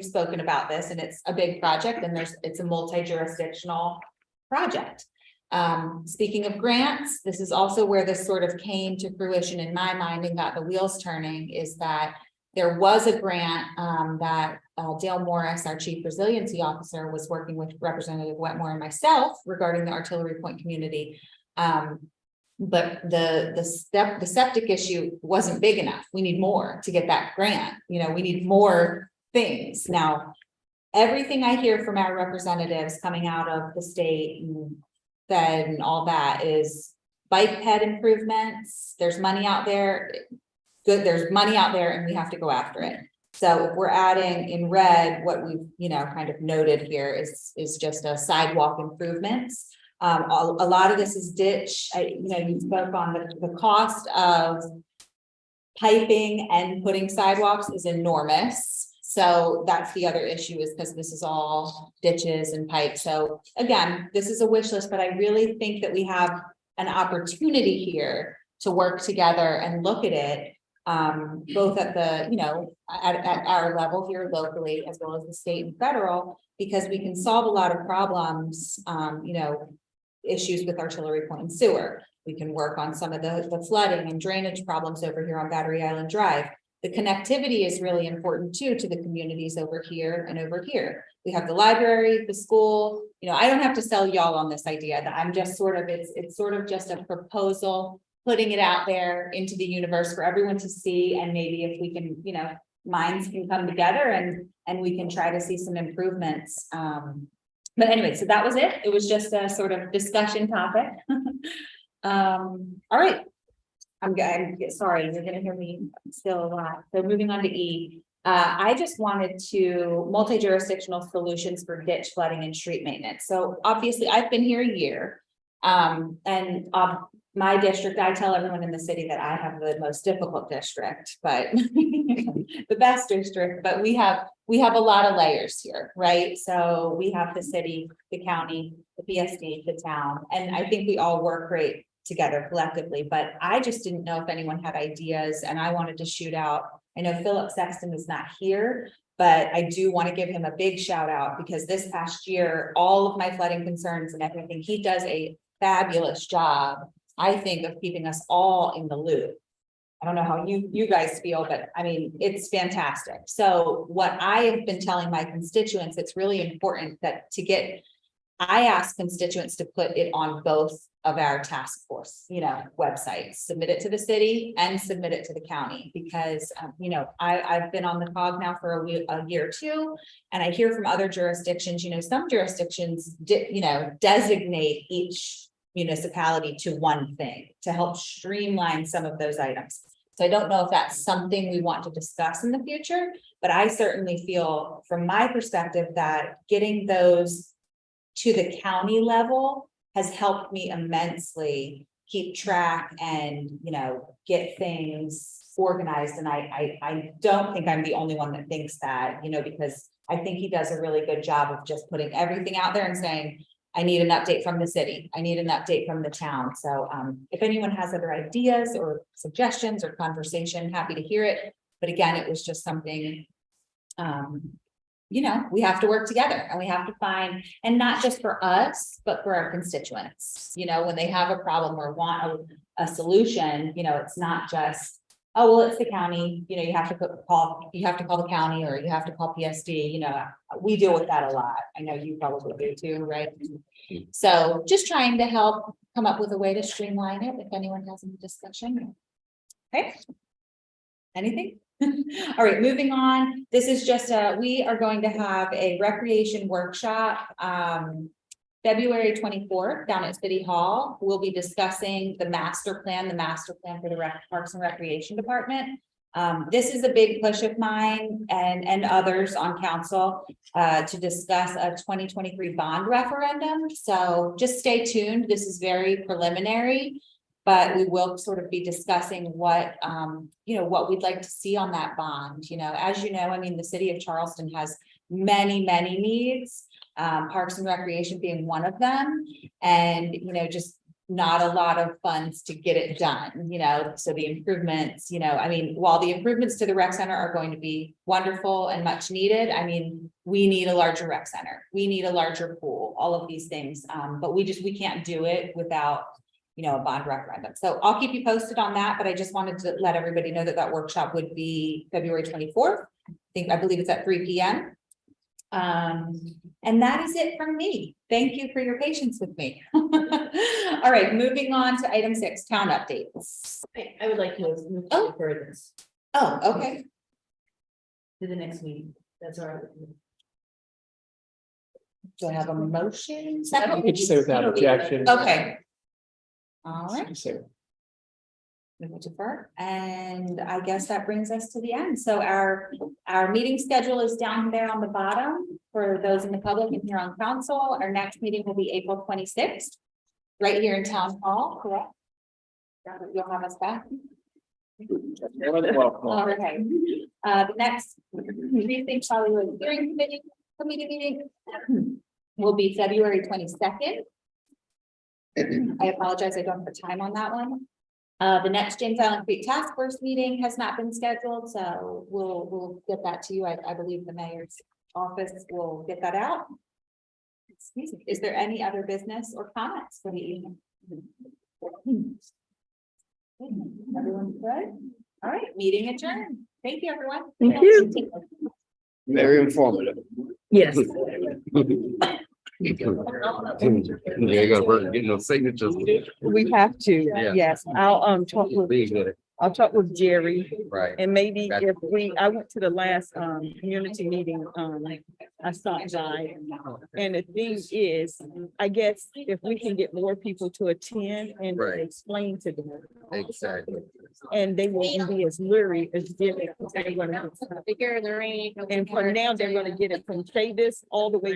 spoken about this, and it's a big project, and it's a multi-jurisdictional project. Speaking of grants, this is also where this sort of came to fruition in my mind and got the wheels turning, is that there was a grant that Dale Morris, our Chief Resiliency Officer, was working with Representative Wetmore and myself regarding the Artillery Point community. But the septic issue wasn't big enough. We need more to get that grant. You know, we need more things. Now, everything I hear from our representatives coming out of the state and Fed and all that is bike ped improvements. There's money out there. Good, there's money out there, and we have to go after it. So if we're adding in red, what we've, you know, kind of noted here is just a sidewalk improvements. A lot of this is ditch. You spoke on the cost of piping and putting sidewalks is enormous. So that's the other issue, is because this is all ditches and pipes. So again, this is a wish list, but I really think that we have an opportunity here to work together and look at it, both at the, at our level here locally, as well as the state and federal, because we can solve a lot of problems, issues with Artillery Point and sewer. We can work on some of the flooding and drainage problems over here on Battery Island Drive. The connectivity is really important too, to the communities over here and over here. We have the library, the school. I don't have to sell y'all on this idea. That I'm just sort of, it's sort of just a proposal, putting it out there into the universe for everyone to see. And maybe if we can, minds can come together and we can try to see some improvements. But anyway, so that was it. It was just a sort of discussion topic. All right. I'm sorry, you're gonna hear me still a lot. So moving on to E. I just wanted to multi-jurisdictional solutions for ditch flooding and street maintenance. So obviously I've been here a year. My district, I tell everyone in the city that I have the most difficult district, but the best district, but we have a lot of layers here, right? So we have the city, the county, the PSD, the town, and I think we all work great together collectively, but I just didn't know if anyone had ideas and I wanted to shoot out. I know Philip Sexton is not here, but I do want to give him a big shout out because this past year, all of my flooding concerns and everything, he does a fabulous job, I think, of keeping us all in the loop. I don't know how you guys feel, but I mean, it's fantastic. So what I have been telling my constituents, it's really important that I ask constituents to put it on both of our task force, websites, submit it to the city and submit it to the county, because, I've been on the COG now for a year or two, and I hear from other jurisdictions, some jurisdictions, designate each municipality to one thing to help streamline some of those items. So I don't know if that's something we want to discuss in the future, but I certainly feel from my perspective that getting those to the county level has helped me immensely keep track and, get things organized. And I don't think I'm the only one that thinks that, because I think he does a really good job of just putting everything out there and saying, I need an update from the city. I need an update from the town. So if anyone has other ideas or suggestions or conversation, happy to hear it. But again, it was just something, we have to work together and we have to find, and not just for us, but for our constituents, when they have a problem or want a solution, it's not just, oh, well, it's the county, you have to call the county or you have to call PSD, we deal with that a lot. I know you probably do too, right? So just trying to help come up with a way to streamline it. If anyone has any discussion. Okay. Anything? All right, moving on. This is just we are going to have a recreation workshop February 24th down at City Hall. We'll be discussing the master plan for the Parks and Recreation Department. This is a big push of mine and others on council to discuss a 2023 bond referendum. So just stay tuned. This is very preliminary, but we will sort of be discussing what, what we'd like to see on that bond. As I mean, the city of Charleston has many, many needs, Parks and Recreation being one of them. And, just not a lot of funds to get it done, so the improvements, I mean, while the improvements to the rec center are going to be wonderful and much needed, I mean, we need a larger rec center. We need a larger pool, all of these things. But we can't do it without a bond referendum. So I'll keep you posted on that, but I just wanted to let everybody know that workshop would be February 24th. I believe it's at 3 p.m. And that is it from me. Thank you for your patience with me. All right, moving on to item 6, town updates. I would like to move for this Oh, okay. to the next meeting. That's all right. Do I have a motion? You Second? could just say without objection. Okay. All right. Just say- We will defer, and I guess that brings us to the end. So our meeting schedule is down there on the bottom for those in the public and here on council. Our next meeting will be April 26th, right here in Town Hall, correct? You'll have us back. All right. The next precinct Hollywood hearing committee meeting will be February 22nd. I apologize, I don't have the time on that one. The next James Island Creek Task Force meeting has not been scheduled, so we'll get that to you. I believe the mayor's office will get that out. Excuse me. Is there any other business or comments for the evening? Everyone's good? All right, meeting adjourned. Thank you, everyone. Thank you. Very informative. Yes. You ain't gonna work, get no signatures. We have to, Yeah. yes. I'll talk with Be good. I'll talk with Jerry. Right. And maybe Gotcha. if I went to the last community meeting, I stopped by. And the thing is, I guess if we can get more people to attend and Right. explain to them. Exactly. And they won't be as leery as Jerry. Bigger, the rain. And for now, they're gonna get it from Chavis all the way